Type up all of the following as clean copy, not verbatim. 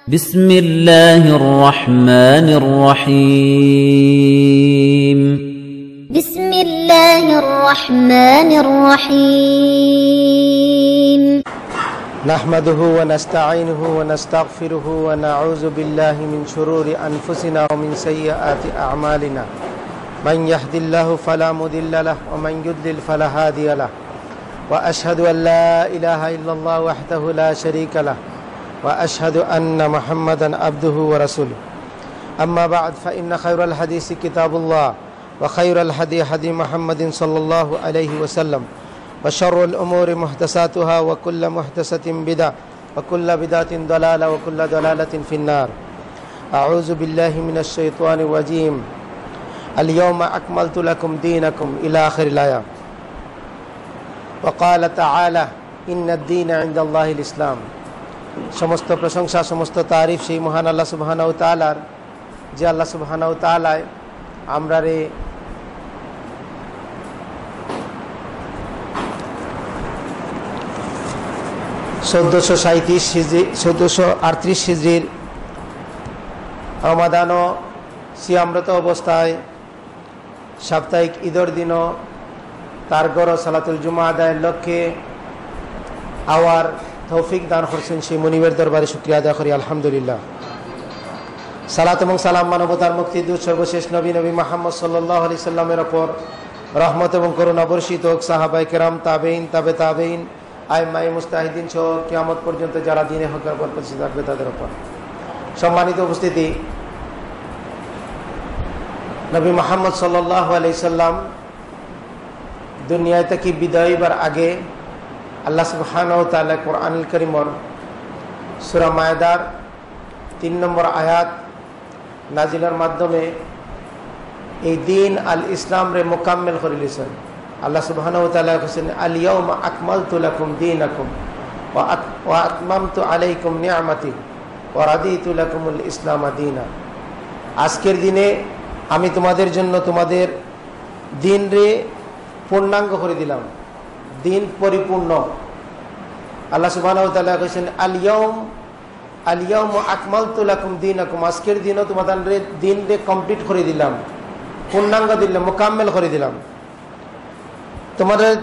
بسم الله الرحمن الرحيم بسم الله الرحمن الرحيم نحمده ونستعينه ونستغفره ونعوذ بالله من شرور أنفسنا ومن سيئات أعمالنا من يهد الله فلا مضل له ومن يضلل فلا هادي له وأشهد أن لا إله إلا الله وحده لا شريك له وأشهد أن محمدا عبده ورسوله أما بعد فإن خير الحديث كتاب الله وخير الهدي هدي محمد صلى الله عليه وسلم وشر الأمور محدثاتها وكل محدثة بدعة وكل بدعة ضلالة وكل ضلالة في النار أعوذ بالله من الشيطان الرجيم اليوم أكملت لكم دينكم إلى آخر الآية وقال تعالى إن الدين عند الله الإسلام সমস্ত প্রশংসা সমস্ত তারিফ সেই মহান আল্লাহ সুবহানাহু ওয়া তাআলার, যে আল্লাহ সুবহানাহু ওয়া তাআলা আমরা রে 1438 হিজরির রমাদান সিয়ামরত অবস্থায় সাপ্তাহিক ঈদের দিন তার গড় সালাতুল জুমা আদায়ের লক্ষ্যে আওয়ার তৌফিক দান করছেন সেই মনিবের দরবারে শুকরিয়া আদায় করি আলহামদুলিল্লাহ। সালাত এবং সালাম মানবতার মুক্তি দূত সর্বশেষ নবী মুহাম্মদ সাল্লাল্লাহু আলাইহি সাল্লামের উপর রহমত এবং করুণা বর্ষিত হোক। সাহাবায়ে কেরাম, তাবেঈন, তাবে তাবেঈন, আইম্মায়ে মুজতাহিদিন সহ কিয়ামত পর্যন্ত যারা দ্বীনে হকের উপর প্রতিষ্ঠিত থাকবে তাদের উপর। সম্মানিত উপস্থিতি, নবী মুহাম্মদ সাল্লাল্লাহু আলাইহি সাল্লাম দুনিয়া থেকে বিদায় হবার আগে আল্লাহ সুবহানাহু ওয়া তাআলা কোরআনুল কারীমর সূরা মায়েদার 3 নম্বর আয়াত নাজিলের মাধ্যমে এই দিন আল ইসলাম রে মুকাম্মেল করে দিয়েছেন। আল্লাহ সুবহানাহু ওয়া তাআলা বলেছেন আল ইয়াউমা আকমালতু লাকুম দীনাকুম ওয়া আতমামতু আলাইকুম নি'মাতি ওয়া রাদিতু লাকুমুল ইসলাম দীনা। আজকের দিনে আমি তোমাদের জন্য তোমাদের দিন রে পূর্ণাঙ্গ করে দিলাম, দিন পরিপূর্ণ। আল্লাহ সুবহানাহু ওয়া তাআলা বলেছেন আল ইয়াউমা আকমালতু লাকুম দীনাকুম, আজকের দিনও তোমাদের দিন রে কমপ্লিট করে দিলাম, পূর্ণাঙ্গ দিলাম, মুকাম্মেল করে দিলাম।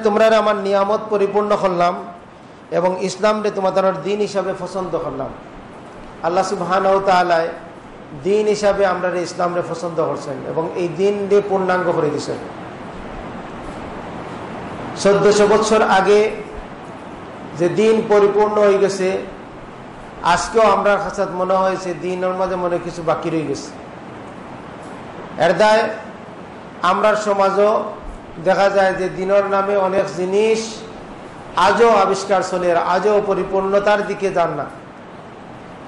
তোমরা আমার নিয়ামত পরিপূর্ণ করলাম এবং ইসলাম রে তোমাদের দিন হিসাবে পছন্দ করলাম। আল্লাহ সুবহানাহু ওয়া তাআলা দিন হিসাবে আমরা ইসলাম রে পছন্দ করছেন এবং এই দিন রে পূর্ণাঙ্গ করে দিয়েছেন। 1400 বছর আগে যে দিন পরিপূর্ণ হয়ে গেছে, আজকেও আমরা কাছে মনে হয়েছে দিনের মাঝে মনে কিছু বাকি রয়ে গেছে। এর দায় আমরা সমাজও দেখা যায় যে দিনের নামে অনেক জিনিস আজও আবিষ্কার চলে, আজও পরিপূর্ণতার দিকে যান না।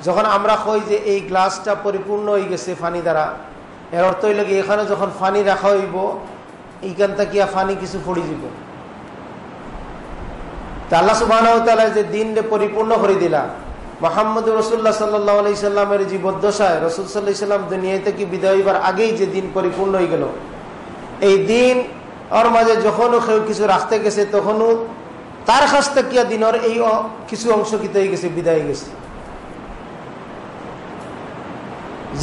যখন আমরা কই যে এই গ্লাসটা পরিপূর্ণ হয়ে গেছে পানি দ্বারা, এর অর্থ হইল কি এখানে যখন পানি রাখা হইব এইখান থেকে পানি কিছু পড়ে যাব। আল্লাহ সুবহানাহু ওয়া তাআলা যে দিন পরিপূর্ণ করে দিলা, মুহাম্মদুর রাসূলুল্লাহ সাল্লাল্লাহু আলাইহি সাল্লামের জীবদ্দশায় রাসূল সাল্লাল্লাহু আলাইহি সাল্লাম দুনিয়া থেকে বিদায় হইবার আগেই যে দিন পরিপূর্ণ হয়ে গেল, এই দিন ওর মাঝে যখনও কেউ কিছু রাখতে গেছে তখনও তার কাছ থেকে দিনের এই কিছু অংশ কিতে হয়ে গেছে, বিদায় হয়ে গেছে।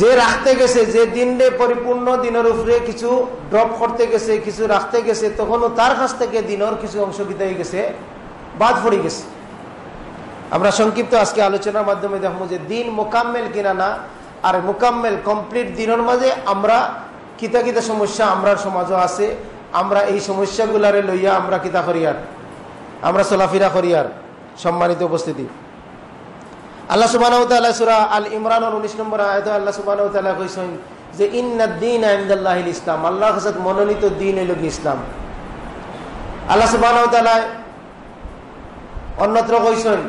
যে রাখতে গেছে, যে দিন পরিপূর্ণ দিনের উপরে কিছু ড্রপ করতে গেছে, কিছু রাখতে গেছে, তখনও তার কাছ থেকে দিনের কিছু অংশ কিতে হয়ে গেছে, বাদ পড়ে গেছে। আমরা সংক্ষিপ্ত আজকে আলোচনার মাধ্যমে দেখবো যে দিন মোকাম্মেল কিনা না, আর মোকাম্মেল কমপ্লিট দিনের মাঝে আমরা কিতা কিতা সমস্যা আমরা সমাজও আছে, আমরা এই সমস্যাগুলারে লইয়া আমরা কিতা করিয়ার, আমরা চলাফেরা করিয়ার। সম্মানিত উপস্থিতি, আল্লাহ সুবহানাহু ওয়া তাআলা সূরা আল ইমরানের 19 নম্বর আয়াতে আল্লাহ সুবহানাহু ওয়া তাআলা কইছেন যে ইন্নাদ-দীনা ইনদাল্লাহিল ইসলাম, আল্লাহর কাছে মনোনীত দিন হলো ইসলাম। আল্লাহ সুবহানাহু ওয়া তাআলা অন্যত্র কইছেন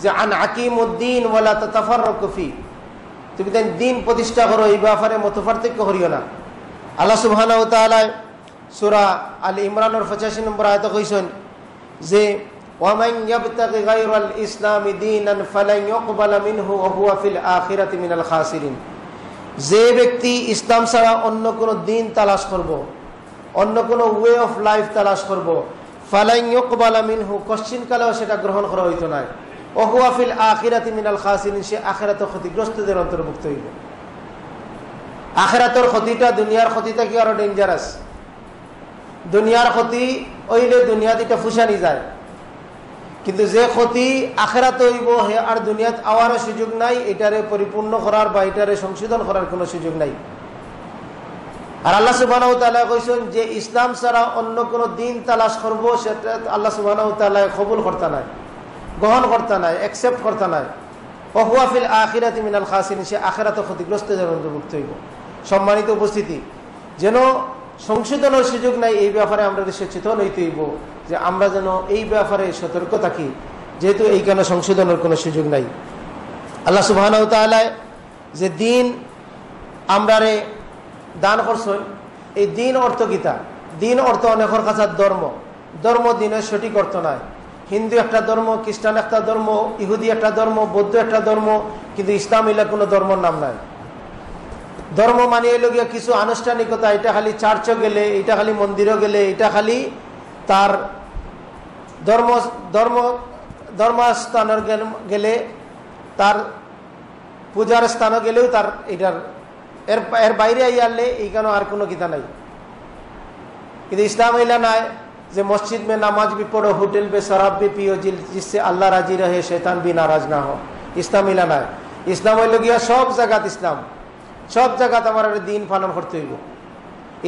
যে আন আকিমুদ্দিন ওয়ালা তাতাফাররাকু ফি, তুমি দিন প্রতিষ্ঠা করো, এই ব্যাপারে মতপার্থক্য করিও না। আল্লাহ সুবহানাহু ওয়া তাআলা সূরা আল ইমরানের 85 নম্বর আয়াতে কইছেন যে ওয়ামান ইয়াবতাগি গায়রাল ইসলামি দীনান ফালান ইউকবালা মিনহু ওয়া হুয়া ফিল আখিরাতি মিনাল খাসিরিন, যে ব্যক্তি ইসলাম ছাড়া অন্য কোনো দিন তালাশ করব, অন্য কোনো ওয়ে অফ লাইফ তালাশ করব, ফালান ইউকবালা মিনহু, কোশ্চিন কালেও সেটা গ্রহণ করা হইতো না। ওয়া হুয়া ফিল আখিরাতি মিনাল খাসিরিন, সে আখিরাতে ক্ষতিগ্রস্তদের অন্তর্ভুক্ত হইবে। আখিরাতের ক্ষতিটা দুনিয়ার ক্ষতিটা কি আরো ডেঞ্জারাস। দুনিয়ার ক্ষতি হইলে দুনিয়াতে এটা ফুসানি যায়, কিন্তু যে ক্ষতি আখিরাতে হইব হে আর দুনিয়াত আওয়ারও সুযোগ নাই, এটারে পরিপূর্ণ করার বা এটারে সংশোধন করার কোনো সুযোগ নাই। আর আল্লাহ সুবহানাহু ওয়া তাআলা কইছেন যে ইসলাম ছাড়া অন্য কোনো দিন তালাশ করব, সেটা আল্লাহ সুবহানাহু ওয়া তাআলা কবুল করতে নাই, গ্রহণ করতে নাই, অ্যাকসেপ্ট করতে নাই। ওয়া হুয়া ফিল আখিরাতি মিনাল খাসিরিন, সে আখিরাতে ক্ষতিগ্রস্তদের অন্তর্ভুক্ত হইব। সম্মানিত উপস্থিতি, যেন সংশোধনের সুযোগ নাই এই ব্যাপারে আমরা সচেতন হইতে হইব, যে আমরা যেন এই ব্যাপারে সতর্ক থাকি, যেহেতু এইখানে সংশোধনের কোনো সুযোগ নাই। আল্লাহ সুবহানাহু ওয়া তাআলা যে দিন আমরারে দান করছেন, এই দিন অর্থ কিতা? দিন অর্থ অনেকের কাছে ধর্ম। ধর্ম দিনের সঠিক অর্থ নয়। হিন্দু একটা ধর্ম, খ্রিস্টান একটা ধর্ম, ইহুদি একটা ধর্ম, বৌদ্ধ একটা ধর্ম, কিন্তু ইসলাম এলা কোনো ধর্মের নাম নাই। ধর্ম মানিয়ে লগিয়া কিছু আনুষ্ঠানিকতা, এটা খালি চার্চও গেলে, এটা খালি মন্দিরও গেলে, এটা খালি তার ধর্মস্থানের গেলে, তার পূজার স্থানও গেলেও তার এটার এর বাইরে আইয়ালে এইখানে আর কোনো কিতা নাই। কিন্তু ইসলাম এলা নাই যে মসজিদ মে নামাজ भी पढ़ो, होटल पे शराब भी पियो, जिससे अल्लाह राजी रहे, शैतान भी नाराज ना हो। ইসলাম এলা নাই। ইসলাম হইল গিয়া সব জায়গাত ইসলাম, সব জায়গাত আমার দিন পালন করতে হইব।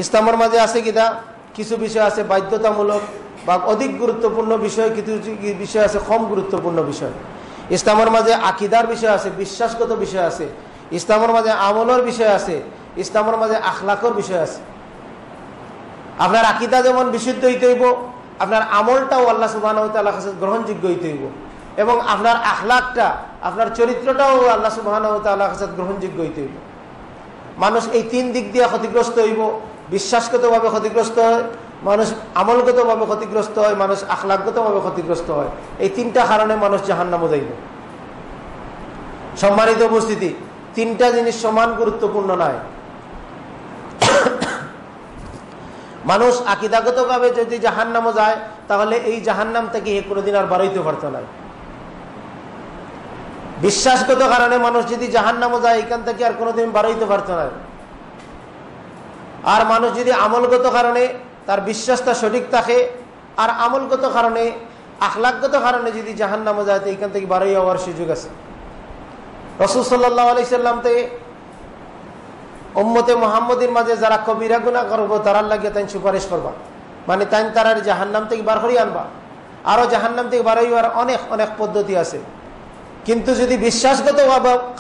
ইসলামের মাঝে আছে কিনা কিছু বিষয় আছে বাধ্যতামূলক বা অধিক গুরুত্বপূর্ণ বিষয়, কিছু বিষয় আছে কম গুরুত্বপূর্ণ বিষয়। ইসলামের মাঝে আকিদার বিষয় আছে, বিশ্বাসগত বিষয় আছে। ইসলামের মাঝে আমলের বিষয় আছে, ইসলামের মাঝে আখলাকর বিষয় আছে। আপনার আকিদা যেমন বিশুদ্ধ হইতে হইব, আপনার আমলটাও আল্লাহ সুবহানাহু ওয়া তাআলার কাছে গ্রহণযোগ্য হইতে হইব, এবং আপনার আখলাকটা, আপনার চরিত্রটাও আল্লাহ সুবহানাহু ওয়া তাআলার কাছে গ্রহণযোগ্য হইতে হইব। মানুষ এই তিন দিক দিয়ে ক্ষতিগ্রস্ত হইব। বিশ্বাসগতভাবে ক্ষতিগ্রস্ত হয় মানুষ, আমলগতভাবে ক্ষতিগ্রস্ত হয় মানুষ, আখলাকগতভাবে ক্ষতিগ্রস্ত হয়। এই তিনটা কারণে মানুষ জাহান্নামে যাইব। সম্মানিত উপস্থিতি, তিনটা জিনিস সমান গুরুত্বপূর্ণ নয়। মানুষ আকীদাগতভাবে যদি জাহান্নামে যায়, তাহলে এই জাহান্নাম থেকে কোনোদিন আর বাড়াইতে পারতো না। বিশ্বাসগত কারণে মানুষ যদি জাহান্নামে যায়, এখান থেকে আর কোনোদিন বাড়াইতে পারতো না। আর মানুষ যদি আমলগত কারণে তার বিশ্বাসটা সঠিক থাকে, আর আমলগত কারণে, আখলাকগত কারণে যদি জাহান্নামে যায়, তো এখান থেকে বাড়াই হওয়ার সুযোগ আছে। রাসূল সাল্লাল্লাহু আলাইহি সাল্লাম তে উম্মতে মুহাম্মদের মাঝে যারা কবিরা গুনাহ করবো, তারার লাগিয়ে তাই সুপারিশ করবা, মানে তাই তারার জাহান্নাম থেকে বার করিয়ে আনবা। আরো জাহান্নাম থেকে বার হইবার অনেক অনেক পদ্ধতি আছে। কিন্তু যদি বিশ্বাসগত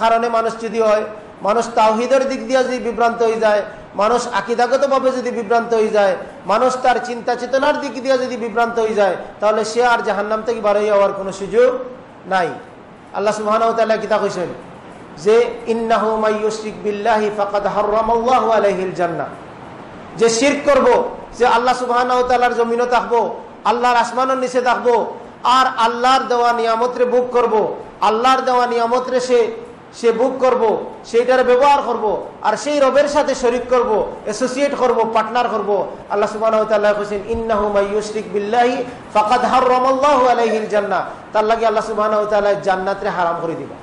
কারণে মানুষ যদি হয়, মানুষ তাওহীদের দিক দিয়ে যদি বিভ্রান্ত হয়ে যায়, মানুষ আকীদাগত ভাবে যদি বিভ্রান্ত হয়ে যায়, মানুষ তার চিন্তা চেতনার দিক দিয়ে যদি বিভ্রান্ত হয়ে যায়, তাহলে সে আর জাহান্নাম থেকে বার হয়ে যাওয়ার কোনো সুযোগ নাই। আল্লাহ সুবহানাহু ওয়া তাআলা কিতা কইছেন যে ইন্নাহু মাইয়ুশরিক বিল্লাহি ফাকাদ হারামাল্লাহু আলাইহিল জান্নাহ, যে শিরক করব, যে আল্লাহ সুবহানাহু ওয়া তাআলার জমিনে থাকবো, আল্লাহর আসমানের নিচে থাকবো, আর আল্লাহর দেওয়া নিয়ামতরে ভোগ করব, আল্লাহর দেওয়া নিয়ামতরে সে ভোগ করব, সেইটার ব্যবহার করব, আর সেই রবের সাথে শরীক করব, অ্যাসোসিয়েট করব, পার্টনার করব। আল্লাহ সুবহানাহু ওয়া তাআলা কইছেন ইন্নাহু মাইয়ুশরিক বিল্লাহি ফাকাদ হারামাল্লাহু আলাইহিল জান্নাহ, তার লাগি আল্লাহ সুবহানাহু ওয়া তাআলা জান্নাতরে হারাম করে দিবা।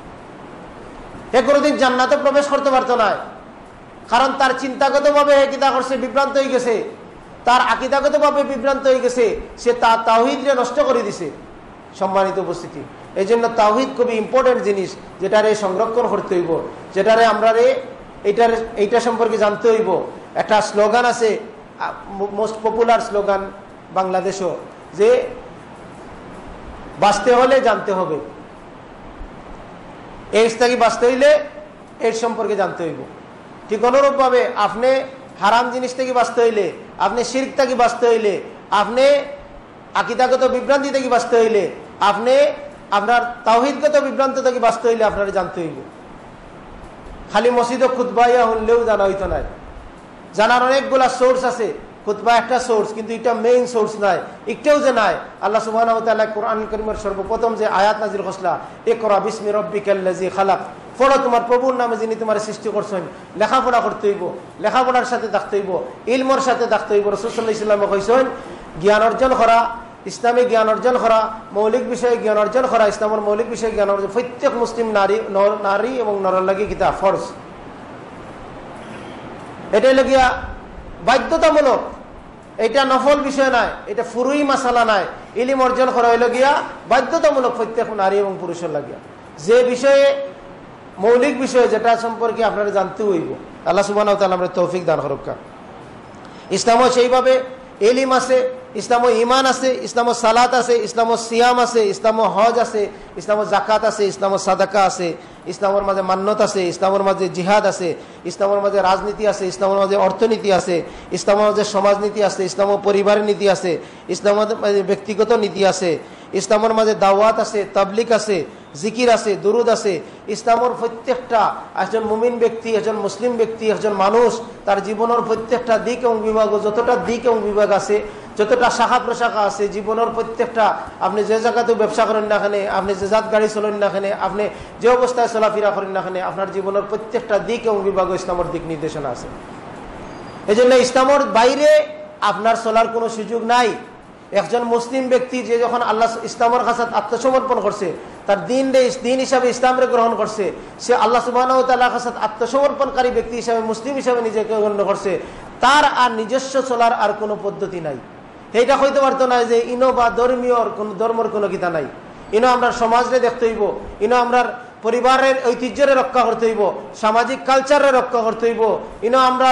হে কোনোদিন জান্নাতে প্রবেশ করতে পারতো না, কারণ তার চিন্তাগতভাবে কিতা করছে, বিভ্রান্ত হয়ে গেছে, তার আকীদাগতভাবে বিভ্রান্ত হয়ে গেছে, সে তার তাওহীদকে নষ্ট করে দিছে। সম্মানিত উপস্থিতি, এই জন্য তাওহীদ খুবই ইম্পর্টেন্ট জিনিস, যেটারে সংরক্ষণ করতে হইব, যেটারে আমরা এইটা সম্পর্কে জানতে হইব। একটা স্লোগান আছে, মোস্ট পপুলার স্লোগান বাংলাদেশও, যে বাঁচতে হলে জানতে হবে। এইডস থেকে বাঁচতে হইলে এর সম্পর্কে জানতে হইব। ঠিক অনুরূপ ভাবে আপনি হারাম জিনিস থেকে বাঁচতে হইলে, আপনি শিরক থেকে বাঁচতে হইলে, আপনি আকীদাগত বিভ্রান্তি থেকে বাঁচতে হইলে, আপনি আপনার তাওহীদগত বিভ্রান্ত থেকে বাঁচতে হইলে আপনারা জানতে হইব। খালি মসজিদে খুতবাইয়া হলেও জানা হইতো না, জানার অনেকগুলা সোর্স আছে। খুতবা একটা সোর্স, কিন্তু এটা মেইন সোর্স নাই, একটাও যে নাই। আল্লাহ সুবহানাহু ওয়া তাআলা কোরআন কারীমের সর্বপ্রথম যে আয়াত নাযিল করছিলা, ইকরা বিসমি রাব্বিকাল্লাযী খালাক, পড়ো তোমার প্রভুর নামে যিনি তোমার সৃষ্টি করছেন। লেখাপড়া করতে হইব, লেখাপড়ার সাথে থাকতে হইব, ইলমের সাথে থাকতে হইব। রাসূল সাল্লাল্লাহু আলাইহি ওয়াসাল্লাম কইছেন জ্ঞান অর্জন করা ইসলামী জ্ঞান অর্জন করা, মৌলিক বিষয়ে জ্ঞান অর্জন করা, ইসলামের মৌলিক বিষয়ে জ্ঞান অর্জন প্রত্যেক মুসলিম নারী এবং নরের লাগি কিতা ফরজ। এটাই লগিয়া বাধ্যতামূলক, এটা নফল বিষয় নয়, এটা ফুরুই মাসালা নয়। ইলিম অর্জন করা হইল গিয়া বাধ্যতামূলক প্রত্যেক নারী এবং পুরুষের লাগিয়া। যে বিষয়ে মৌলিক বিষয় যেটা সম্পর্কে আপনারা জানতে হইব, আল্লাহ সুবহানাহু ওয়া তাআলা আমাদের তৌফিক দান করুক। ইসলামও সেইভাবে এলিম আছে, ইসলামও ইমান আছে, ইসলামও সালাত আছে, ইসলামও সিয়াম আছে, ইসলামও হজ আছে, ইসলামও জাকাত আছে, ইসলামও সাদাকা আছে, ইসলামের মাঝে মান্যত আছে, ইসলামের মাঝে জিহাদ আছে, ইসলামের মাঝে রাজনীতি আছে, ইসলামের মাঝে অর্থনীতি আছে, ইসলামের মাঝে সমাজনীতি আছে, ইসলামের পরিবারের নীতি আছে, ইসলামের মাঝে ব্যক্তিগত নীতি আছে, ইসলামের মাঝে দাওয়াত আছে, তাবলিগ আছে, জিকির আছে, দুরুদ আছে। ইসলামের প্রত্যেকটা একজন মুমিন ব্যক্তি, একজন মুসলিম ব্যক্তি, একজন মানুষ তার জীবনের প্রত্যেকটা দিক এবং বিভাগ, যতটা দিক এবং বিভাগ আছে, যতটা শাখা প্রশাখা আছে জীবনের প্রত্যেকটা, আপনি যে জায়গাতে ব্যবসা করেন না কেন, আপনি যে জাত গাড়ি চলেন না কেন, আপনি যে অবস্থায় চলাফেরা করেন না কেন, আপনার জীবনের প্রত্যেকটা দিক এবং বিভাগ ইসলামের দিক নির্দেশনা আছে। এই জন্য ইসলামের বাইরে আপনার চলার কোনো সুযোগ নাই। একজন মুসলিম ব্যক্তি যে যখন আল্লাহ ইসলামের কাছে আত্মসমর্পণ করছে, তার দিন হিসাবে ইসলামকে গ্রহণ করছে, সে আল্লাহ সুবহানাহু ওয়া তাআলার কাছে আত্মসমর্পণকারী ব্যক্তি হিসাবে, মুসলিম হিসাবে নিজেকে গণ্য করছে। তার আর নিজস্ব চলার আর কোনো পদ্ধতি নাই। এইটা হইতে পারতো না যে ইনো বা ধর্মের কোনো গীতা নাই। ইনো আমরা সমাজে দেখতে হইব, ইনো আমরা পরিবারের ঐতিহ্যরে রক্ষা করতে হইব, সামাজিক কালচারে রক্ষা করতে হইব, ইনো আমরা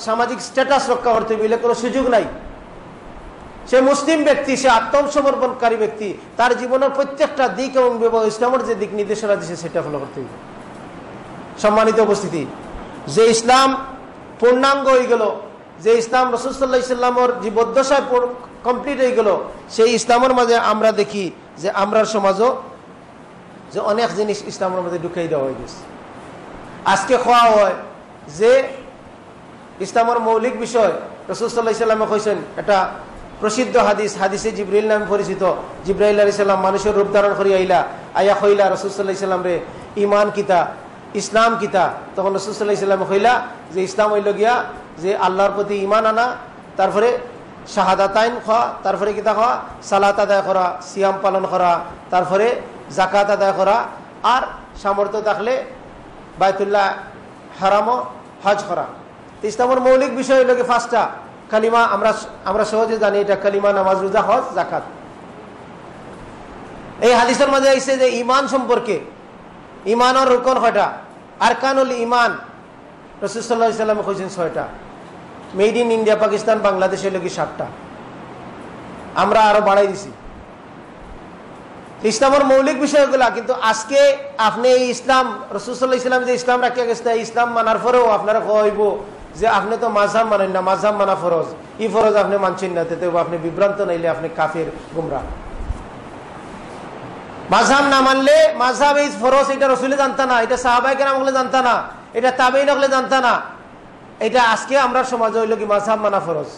সামাজিক স্ট্যাটাস রক্ষা করতে হইব, এলে কোনো সুযোগ নাই। সে মুসলিম ব্যক্তি, সে আত্মসমর্পণকারী ব্যক্তি, তার জীবনের প্রত্যেকটা দিক এবং ইসলামের যে দিক নির্দেশনা দিচ্ছে সেটা ফলো করতে হবে। সম্মানিত উপস্থিতি, যে ইসলাম পূর্ণাঙ্গ হয়ে গেল, যে ইসলাম রাসূল সাল্লাল্লাহু আলাইহি ওয়াসাল্লামের জীবদ্দশায় কমপ্লিট হয়ে গেল, সেই ইসলামের মাঝে আমরা দেখি যে আমরার সমাজও যে অনেক জিনিস ইসলামের মধ্যে ঢুকাই দেওয়া হয়ে গেছে। আজকে খাওয়া হয় যে ইসলামের মৌলিক বিষয় রাসূল সাল্লাল্লাহু আলাইহি ওয়াসাল্লাম কইছেন, এটা প্রসিদ্ধ হাদিস, হাদিসে জিবরাইল নামে পরিচিত। জিবরাইল আলাইহিস সালাম মানুষের রূপ ধারণ করিয়া আইয়া কইলা রাসূল সাল্লাল্লাহু আলাইহি ওয়াসাল্লাম রে, ঈমান কিতা, ইসলাম কিতা? তখন রাসূল সাল্লাল্লাহু আলাইহি ওয়াসাল্লাম কইলা যে ইসলাম হইল গিয়া যে আল্লাহর প্রতি ঈমান আনা, তারপরে শাহাদাতাইন খাওয়া, তারপরে কিতা খাওয়া, সালাত আদায় করা, সিয়াম পালন করা, তারপরে জাকাত আদায় করা, আর সামর্থ্য থাকলে বাইতুল্লাহ হারামও হজ করা। ইসলামের মৌলিক বিষয় হইল কি পাঁচটা। কালিমা, আমরা সহজে জানি এটা কালিমা, নামাজ, রোজা, হজ, যাকাত। এই হাদিসের মাঝে আইছে যে ঈমান সম্পর্কে, ঈমানের রুকন কয়টা, আরকানুল ঈমান রাসূল সাল্লাল্লাহু আলাইহি ওয়াসাল্লাম কইছেন 6টা। মেড ইন ইন্ডিয়া, পাকিস্তান, বাংলাদেশে লগি 7টা, আমরা আরো বাড়াই দিছি ইসলামের মৌলিক বিষয়গুলা। কিন্তু আজকে আপনি এই ইসলাম, রাসূল সাল্লাল্লাহু আলাইহি ওয়াসাল্লাম যে ইসলাম রাখিয়া গেছে, ইসলাম মানার পরেও আপনারা কইব যে আপনি তো মাযহাব মানেন না, মাযহাব মানা ফরজ, ই ফরজ আপনি মানছেন না, তেতে আপনি বিভ্রান্ত, নাইলে আপনি কাফের, গুমরা। মাযহাব না মানলে, মাযহাব এই ফরজ, এটা রাসূলে জানতা না, এটা সাহাবায়ে কেরাম হলে জানতা না, এটা তাবেঈন হলে জানতা না। এটা আজকে আমরা সমাজে হইল কি মাযহাব মানা ফরজ,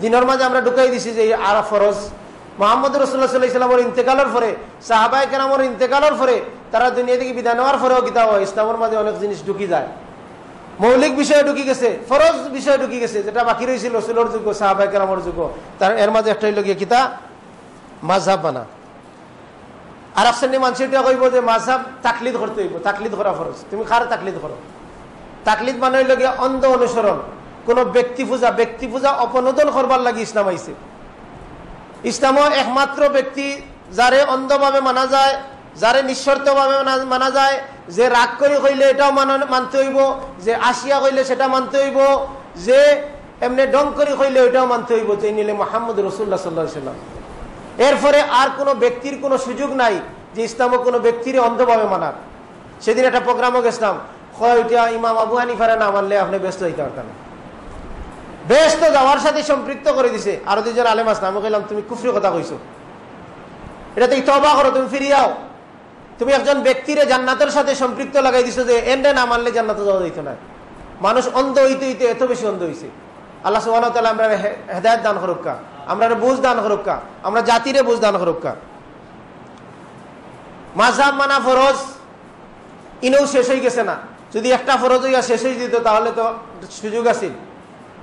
দিনের মাঝে আমরা ঢুকাই দিছি যে আর ফরজ। মুহাম্মদ রাসূলুল্লাহ সাল্লাল্লাহু আলাইহি ওয়াসাল্লামের ইন্তেকালের পরে, সাহাবায়ে কেরামের ইন্তেকালের পরে, তারা দুনিয়া থেকে বিদায় নেওয়ার পরেও কিতা হয়, ইসলামের মাঝে অনেক জিনিস ঢুকি যায়। মৌলিক বিষয়ে ঢুকি গেছে, ফরজ বিষয়ে ঢুকি গেছে, যেটা বাকি রয়েছিল রাসূলের যুগ, সাহাবায়ে কেরামের যুগ, তার এর মাঝে একটা হইল গিয়ে কিতা, মাযহাব মানা। আর এক শ্রেণীর মানুষ এটা কইব যে মাযহাব তাকলিদ করতে হইব, তাকলিদ করা ফরজ। তুমি কার তাকলিদ করো? তাকলিদ মানে হইল গিয়ে অন্ধ অনুসরণ, কোন ব্যক্তি পূজা অপনোদন করবার লাগি ইসলাম আইছে। ইসলামও একমাত্র ব্যক্তি যারে অন্ধভাবে মানা যায়, যারে নিঃশর্তভাবে মানা যায়, যে রাগ করে কইলে এটাও মানতে হইব, যে আসিয়া কইলে সেটা মানতে হইব, যে এমনি ডং করে কইলে ওইটাও মানতে হইব, যে নিলে মুহাম্মদ রাসূলুল্লাহ সাল্লাল্লাহু আলাইহি ওয়াসাল্লাম। এরপরে আর কোনো ব্যক্তির কোনো সুযোগ নাই যে ইসলামও কোনো ব্যক্তির অন্ধভাবে মানার। সেদিন একটা প্রোগ্রামও গেছিলাম, ওইটা ইমাম আবু হানিফারে না মানলে আপনি ব্যস্ত হইতে পারতেন না। ব্যস্ত যাওয়ার সাথে সম্পৃক্ত করে দিছে আরো দুজন আলেম আসলাম। আমি কইলাম তুমি কুফরি কথা কইছো, এটা তুই তওবা করো, তুমি ফিরিয়াও। তুমি একজন ব্যক্তিরে জান্নাতের সাথে সম্পৃক্ত লাগাই দিছো যে এন্ডে না মানলে জান্নাতে যাওয়া যাইতো না। মানুষ অন্ধ হইতে হইতে এত বেশি অন্ধ হইছে। আল্লাহ সুবহানাহু ওয়া তাআলা আমরা হেদায়েত দান করুক, আমরা বুঝ দান করুক, আমরা জাতিরে বুঝ দান করুক। মাযহাব মানা ফরজ ইনেও শেষ হয়ে গেছে না। যদি একটা ফরজ হইয়া শেষ হয়ে দিত তাহলে তো সুযোগ আছিল।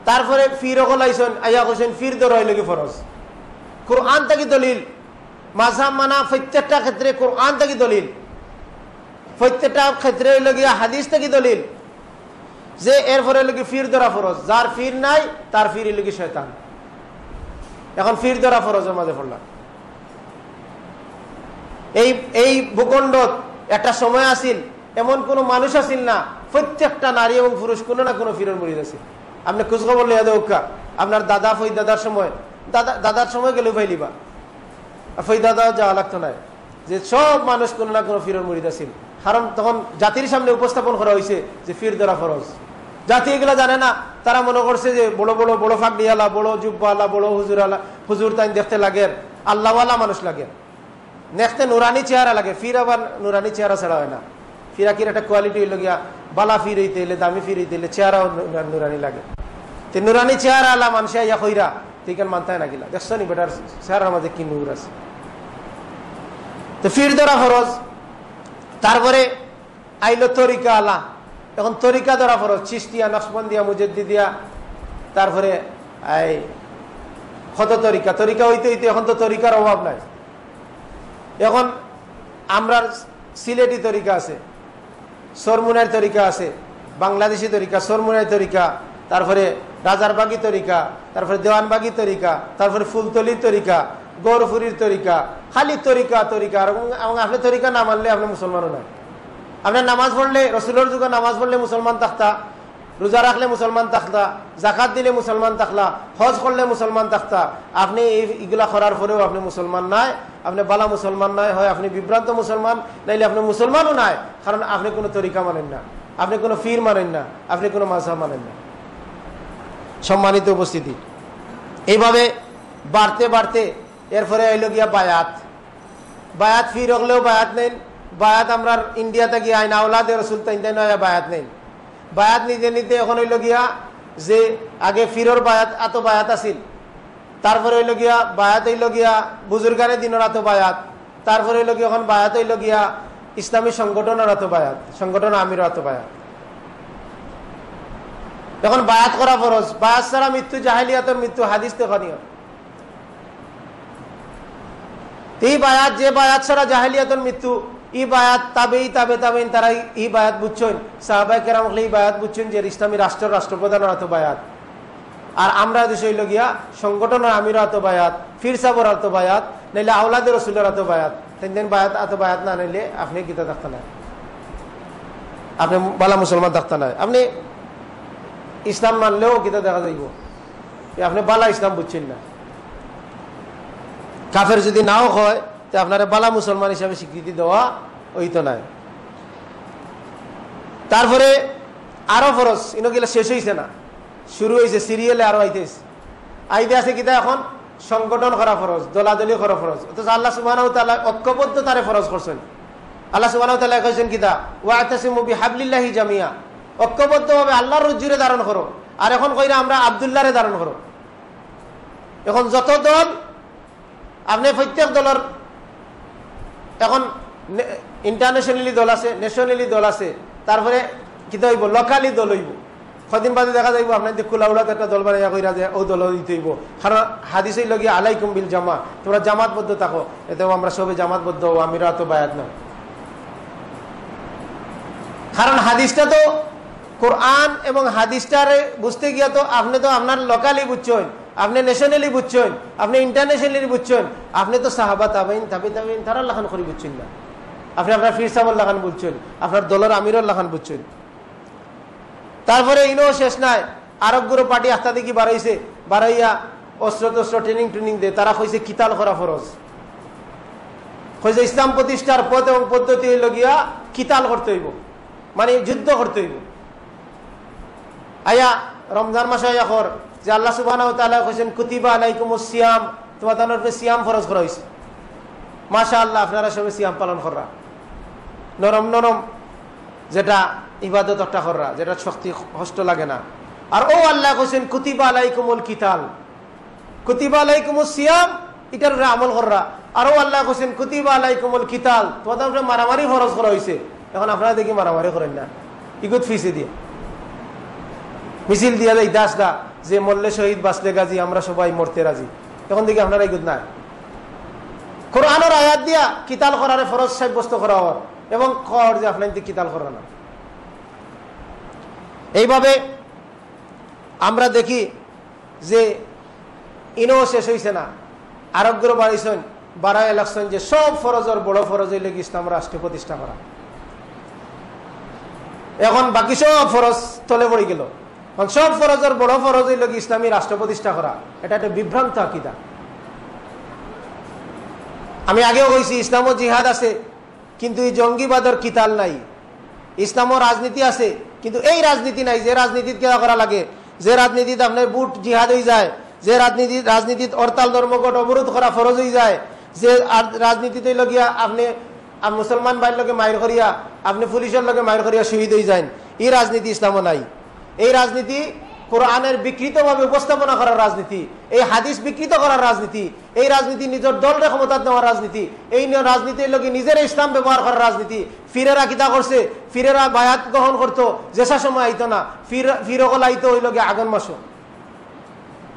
তারপরে ফির ওলাইছেন, আইয়া কইছেন ফির ধর হইল কি ফরজ। কোরআন থেকে দলিল, মাযহাব মানা প্রত্যেকটা ক্ষেত্রে কোরআন থেকে দলিল, প্রত্যেকটা ক্ষেত্রে হইল গিয়া হাদিস থেকে দলিল, যে এরপরে হইল কি ফির ধরা ফরজ, যার ফির নাই তার ফির হইল কি শয়তান। এখন ফির ধরা ফরজের মাঝে পড়লাম। এই ভূখণ্ড একটা সময় আসিল, এমন কোন মানুষ আসিল না, প্রত্যেকটা নারী এবং পুরুষ কোনো না কোনো ফিরের মরিদ আছে। আপনি খোঁজখবর লিয়া দেওয়া, আপনার দাদা ফই দাদার সময়, দাদার সময় গেলেও পাইলিবা, ফই দাদা যাওয়া লাগতো না, যে সব মানুষ কোনো না কোনো ফিরের মরিদ আসিল। কারণ তখন জাতির সামনে উপস্থাপন করা হয়েছে যে ফির ধরা ফরজ। জাতি এগুলা জানে না, তারা মনে করছে যে বড় বড় বড় ফাঁকড়িয়ালা, বড় জুব্বালা, বড় হুজুর তাই দেখতে লাগে, আল্লাহওয়ালা মানুষ লাগে, দেখতে নুরানি চেহারা লাগে। ফির আবার নুরানি চেহারা ছাড়া হয় না। ফিরাকির একটা কোয়ালিটি হইল গিয়া বালা ফির হইতে এলে, দামি ফির হইতে এলে চেহারাও নুরানি লাগে। তো নুরানি চেহারা আল্লাহ মানুষে ইয়া কইরা ঠিক মানতায় না গিলা, দেখছো নি বেটার চেহারার মাঝে কি নূর আছে। তো ফির ধরা ফরজ। তারপরে আইলো তরিকা আলা, এখন তরিকা ধরা ফরজ, চিশতিয়া, নকশবন্দিয়া, মুজাদ্দিদিয়া, তারপরে এই কত তরিকা, তরিকা হইতে হইতে এখন তো তরিকার অভাব নাই। এখন আমরা সিলেটি তরিকা আছে, সরমুনার তরিকা আছে, বাংলাদেশি তরিকা, সরমুনার তরিকা, তারপরে রাজারবাগি তরিকা, তারপরে দেওয়ানবাগি তরিকা, তারপরে ফুলতলির তরিকা, গৌরফুরির তরিকা, খালি তরিকা তরিকা। এবং আপনি তরিকা না মানলে আপনি মুসলমানও নয়। আপনার নামাজ পড়লে, রসুলের যুগে নামাজ পড়লে মুসলমান থাকতা, রোজা রাখলে মুসলমান থাকতা, জাকাত দিলে মুসলমান থাকলা, হজ করলে মুসলমান থাকতা। আপনি এইগুলা করার পরেও আপনি মুসলমান নাই, আপনি বালা মুসলমান নাই, হয় আপনি বিভ্রান্ত মুসলমান, নাইলে আপনি মুসলমানও নাই। কারণ আপনি কোনো তরিকা মানেন না, আপনি কোনো ফির মানেন না, আপনি কোনো মাযহাব মানেন না। সম্মানিত উপস্থিতি, এইভাবে বাড়তে বাড়তে এরপরে এল গিয়া বায়াত। বায়াত ফির হলেও বায়াত নেন, বায়াত আমরা ইন্ডিয়াতে গিয়ে আইন আওলাদে রসুল তাই নয় বায়াত নেন। বায়াত নিতে নিতে এখন হইল গিয়া যে আগে ফিরর বায়াত এত বায়াত আছিল, তারপরে হইল গিয়া বায়াত হইল গিয়া বুজুর্গানের দিনের এত বায়াত, তারপরে হইল গিয়া এখন বায়াত হইল গিয়া ইসলামী সংগঠনের এত বায়াত, সংগঠন আমির এত বায়াত। এখন বায়াত করা ফরজ, বায়াত ছাড়া মৃত্যু জাহেলিয়াতের মৃত্যু, হাদিস দেখনীয়। এই বায়াত, যে বায়াত ছাড়া জাহেলিয়াতের মৃত্যু, ই বায়াত তাবেই তারা ই বায়াত বুঝছেন, সাহাবায়ে কেরাম এই বায়াত বুঝছেন যে ইসলামী রাষ্ট্রের রাষ্ট্রপ্রধানের এত বায়াত। আর আমরা দেশ হইল গিয়া সংগঠনের আমির এত বায়াত, ফির সাবর এত বায়াত, নাইলে আওলাদের রসুলের এত বায়াত। তিন বায়াত এত বায়াত না নাইলে আপনি গীতা থাকতে নাই, আপনি বালা মুসলমান থাকতে নাই। আপনি ইসলাম মানলেও গীতা দেখা যাইব আপনি বালা ইসলাম বুঝছেন না। কাফের যদি নাও হয় তো আপনারা বালা মুসলমান হিসাবে স্বীকৃতি দেওয়া হইতো নাই। তারপরে আরো ফরজ ইনগুলা শেষ হয়েছে না, শুরু হয়েছে সিরিয়ালে, আরো আইতেছে। আইতে আছে কিতা এখন সংগঠন করা ফরজ, দলাদলি করা ফরজ। অথচ আল্লাহ সুবহানাহু ওয়া তাআলা ঐক্যবদ্ধ তারে ফরজ করছেন। আল্লাহ সুবহানাহু ওয়া তাআলা কইছেন কিতা, ওয়াতাসিমু বিহাবলিল্লাহি জামিয়া, ঐক্যবদ্ধভাবে আল্লাহর রজ্জুরে ধারণ করো। আর এখন কইরা আমরা আব্দুল্লাহরে ধারণ করো। এখন যত দল, আপনি প্রত্যেক দলের এখন ইন্টারন্যাশনালি দল আছে, ন্যাশনালি দল আছে, তারপরে কি হইব লোকালি দল হইব। কদিন বাদে দেখা যাইব আপনার খোলাউলাতে একটা দল বানাইয়া কইরা যে ও দল দিতে হইব। কারণ হাদিসে লগিয়া আলাইকুম বিল জামা, তোমরা জামাতবদ্ধ থাকো। এতেও আমরা সবে জামাতবদ্ধ, আমিরা তো বায়াত নয়। কারণ হাদিসটা তো কোরআন এবং হাদিসটারে বুঝতে গিয়া তো আপনি তো আপনার লোকালি বুঝছেন, আপনি ন্যাশনালি বুঝছেন, আপনি ইন্টারন্যাশনালি বুঝছেন, আপনি তো সাহাবা তাবেইন তারা লাখান করে বুঝছেন না। আপনি আপনার ফির সাহেবের লাখান বুঝছেন, আপনার দলের আমিরের লাখান বুঝছেন। তারপরে ইনও শেষ নাই, আরবগুলো পার্টি আস্তা দেখি বাড়াইছে, বাড়াইয়া অস্ত্র টস্ত্র ট্রেনিং দে। তারা কইছে কিতাল করা ফরজ, কইছে ইসলাম প্রতিষ্ঠার পথ এবং পদ্ধতি হইল গিয়া কিতাল করতে হইব, মানে যুদ্ধ করতে হইব। আয়া রমজান মাসে আয়া কর যে আল্লাহ সুবহানাহু ওয়া তাআলা কইছেন কুতিবা আলাইকুমুস সিয়াম, তোমাদের উপরে সিয়াম ফরজ করা হইছে। মাশাআল্লাহ, আপনারা সবাই সিয়াম পালন করা, নরম নরম যেটা ইবাদত একটা করা, যেটা শক্তি কষ্ট লাগে না। আর ও আল্লাহ কইছেন কুতিবা আলাইকুমুল কিতাল, কুতিবা আলাইকুমুস সিয়াম, এটার উপরে আমল করা। আর ও আল্লাহ কইছেন কুতিবা আলাইকুমুল কিতাল, তোমাদের উপরে মারামারি ফরজ করা হইছে। এখন আপনারা দেখি মারামারি করেন না, ইগুত ফিসে দিয়ে মিছিল দিয়া যায় দাসদা যে মরলে শহীদ বাঁচলে গাজী, আমরা সবাই মরতে রাজি। তখন দেখি আপনারা ইগুত না। কোরআনের আয়াত দিয়া কিতাল করারে ফরজ সাব্যস্ত করা হয় এবং কর যে আপনার কিতাল করা না। এইভাবে আমরা দেখি যে ইনও শেষ হয়েছে না, আরোগ্য বাড়িছেন, বাড়াই লাগছেন যে সব ফরজের বড় ফরজ হইলে ইসলাম রাষ্ট্র প্রতিষ্ঠা করা। এখন বাকি সব ফরজ তলে পড়ে গেল। সব ফরজের বড় ফরজ হইল ইসলামী রাষ্ট্র প্রতিষ্ঠা করা। এটা একটা বিভ্রান্ত আকীদা। আমি আগেও কইছি ইসলামও জিহাদ আছে, কিন্তু এই জঙ্গিবাদের কিতাল নাই। ইসলামও রাজনীতি আছে, কিন্তু এই রাজনীতি নাই যে রাজনীতিত কেয়া করা লাগে, যে রাজনীতিত আপনার বুট জিহাদ হয়ে যায়, যে রাজনীতিত হরতাল ধর্মঘট অবরোধ করা ফরজ হয়ে যায়, যে রাজনীতিতে লগিয়া আপনি মুসলমান ভাইয়ের লগে মায়ের করিয়া আপনি পুলিশের লগে মায়ের করিয়া শহীদ হয়ে যান, এই রাজনীতি ইসলামও নাই। এই রাজনীতি কোরআনের বিকৃতভাবে উপস্থাপনা করার রাজনীতি, এই হাদিস বিকৃত করার রাজনীতি, এই রাজনীতি নিজের দলরে ক্ষমতা দেওয়ার রাজনীতি, এই রাজনীতির লোক নিজের ইসলাম ব্যবহার করার রাজনীতি। ফিরেরা কিতা করছে, ফিরেরা বায়াত গ্রহণ করতো, যেসা সময় আইতো না, ফিরকল আইতো ওই লোকে আগুন মাসো,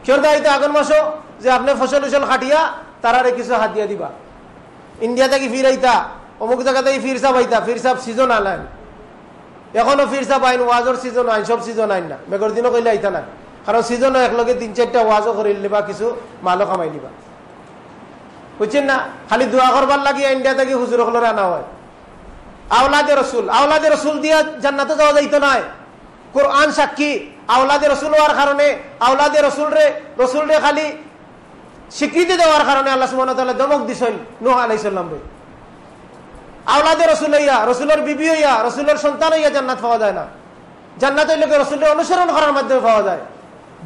কেউ আইতো আগুন মাসো যে আপনি ফসল উসল খাটিয়া তারারে কিছু হাত দিয়া দিবা। ইন্ডিয়া থেকে ফির আইতা, অমুক জায়গা থেকে ফির সাপ আইতা, ফির সাপ সিজন আলাইন, এখনো ফির সাপ আইন, ওয়াজর সিজন আইন, সব সিজন আইন না, মেঘর দিনও কইলে আইতা না, কারণ সিজন একলগে 3-4টা ওয়াজও করে নিবা, কিছু মালও কামাই নিবা, বুঝছেন না? খালি দোয়া করবার লাগিয়ে ইন্ডিয়া থেকে হুজুর হলরে আনা হয়। আওলাদে রসুল দিয়া জান্নাতে যাওয়া যাইতো নয়। কোরআন সাক্ষী আওলাদে রসুল হওয়ার কারণে আওলাদে রসুল রে খালি স্বীকৃতি দেওয়ার কারণে আল্লাহ সুবহানাহু ওয়া তাআলা দমক দিছেন নূহ আলাইহিস সালাম রে। আওলাদে রসুল হইয়া, রসুলের বিবি হইয়া, রসুলের সন্তান হইয়া জান্নাত পাওয়া যায় না। জান্নাত হইলে রসুলের অনুসরণ করার মাধ্যমে পাওয়া যায়।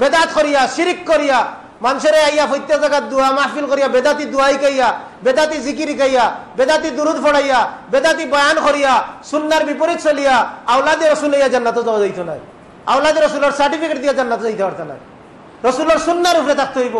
বেদাত করিয়া, শিরিক করিয়া, মানুষের আইয়া প্রত্যেক জায়গায় দোয়া মাহফিল করিয়া, বেদাতি দোয়াই গাইয়া, বেদাতি জিকির গাইয়া, বেদাতি দুরুদ পড়াইয়া, বেদাতি বয়ান করিয়া, সুন্নাহর বিপরীত চলিয়া আওলাদে রসুল হইয়া জান্নাতে যাওয়া যাইতো না। আওলাদে রসুলের সার্টিফিকেট দিয়ে জান্নাতে যাইতে পারত না। রসুলের সুন্নাহর উপরে থাকতে হইব।